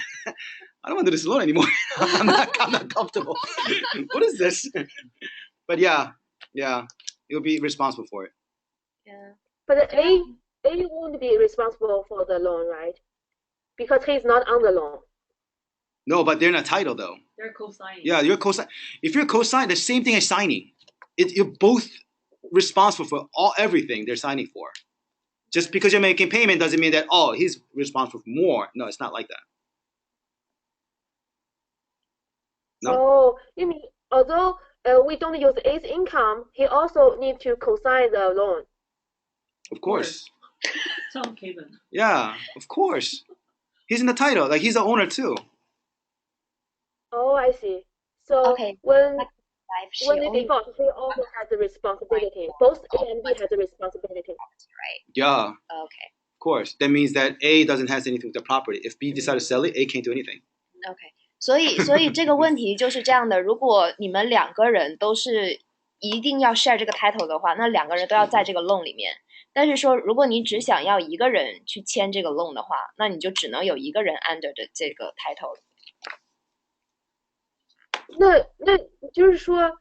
S1: I don't want to do this alone anymore. I'm not comfortable. What is this? But yeah, you'll be responsible for it.
S8: Yeah. But A won't be responsible for the loan, right? Because he's not on the loan.
S1: No, but they're in a title though.
S5: They're co-signing.
S1: Yeah, you're co-sign. If you're co-signing, the same thing as signing. You're both responsible for everything they're signing for. Just because you're making payment doesn't mean that he's responsible for more. No, it's not like that. No.
S8: Oh, you mean although we don't use A's income, he also need to co-sign the loan.
S1: Of course.
S5: Tell Kevin.
S1: Yeah, of course. He's in the title. Like he's the owner too.
S8: Oh, I see. So
S3: Okay.
S8: when
S3: She
S8: they
S3: only
S8: default, he also has the responsibility. Both A and B has the responsibility.
S3: right.
S1: Yeah.
S3: Okay.
S1: Of course. That means that A doesn't have anything with the property. If B decides to sell it, A can't do anything.
S3: OK，所以这个问题就是这样的。如果你们两个人都是一定要 share 这个 title 的话，那两个人都要在这个 loan 里面。但是说，如果你只想要一个人去签这个 loan 的话，那你就只能有一个人 under 的这个 title。
S8: 那就是说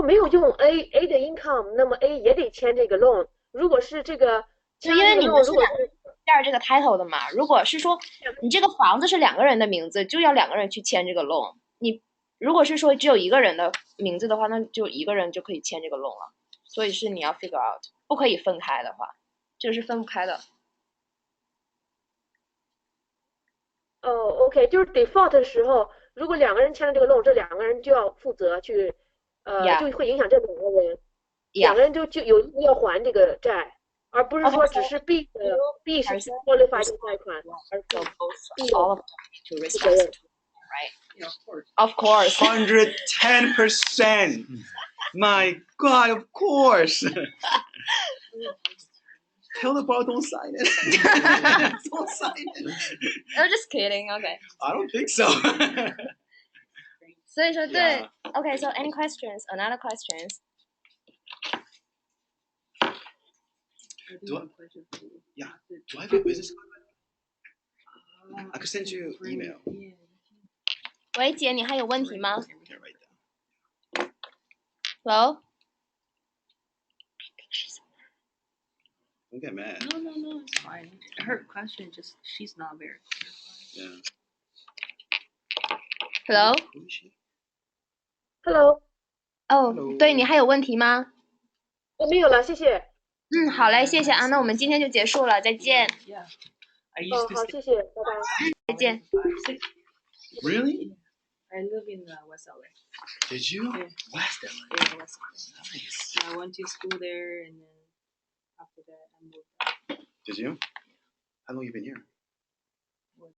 S8: 没有用 A 的 income，那么 A 也得签这个 loan。如果是这个，
S3: 就因为你们是两个人 share 这个 title 的嘛。如果是说你这个房子是两个人的名字，就要两个人去签这个 loan。你如果是说只有一个人的名字的话，那就一个人就可以签这个 loan 了。所以是你要 figure out， 不可以分开的话，这是分不开的。
S8: 哦 ，OK， 就是 default 的时候，如果两个人签了这个 loan，这两个人就要负责去，就会影响这两个人，两个人就有义务要还这个债，而不是说只是 B 是 qualified 的贷款，而是
S3: all of them to respect right?
S5: Yeah, of course.
S3: Of course.
S1: 110%. My God, of course. Tell the bar don't sign it. Don't sign it.
S3: I'm just kidding. Okay.
S1: I don't think so.
S3: 所以说对
S1: Yeah.
S3: Okay, so any questions? Another questions?
S1: Do I have your business card? I could send you email.
S3: 喂，姐，你还有问题吗
S1: Okay, right there.
S3: ？Hello?
S1: Don't get mad.
S6: No, it's fine. Her question just she's not very clear.
S1: Yeah.
S3: Hello?
S1: Who is she?
S8: Hello，
S3: 哦
S1: Hello.
S3: 对，你还有问题吗？
S8: 没有了，谢谢。
S3: 好嘞，谢谢啊，那我们今天就结束了，再见，
S6: Yeah. I
S8: 哦，
S6: used to
S8: 好，
S6: stay
S8: 谢谢，拜拜。
S3: 再见。
S6: 6.
S1: Really?
S6: I live in West LA.
S1: Did you?
S6: Yeah.
S1: West LA.
S6: Yeah, West LA.
S1: Nice.
S6: I went to school there, and then after that, I moved back.
S1: Did you? How long you been here?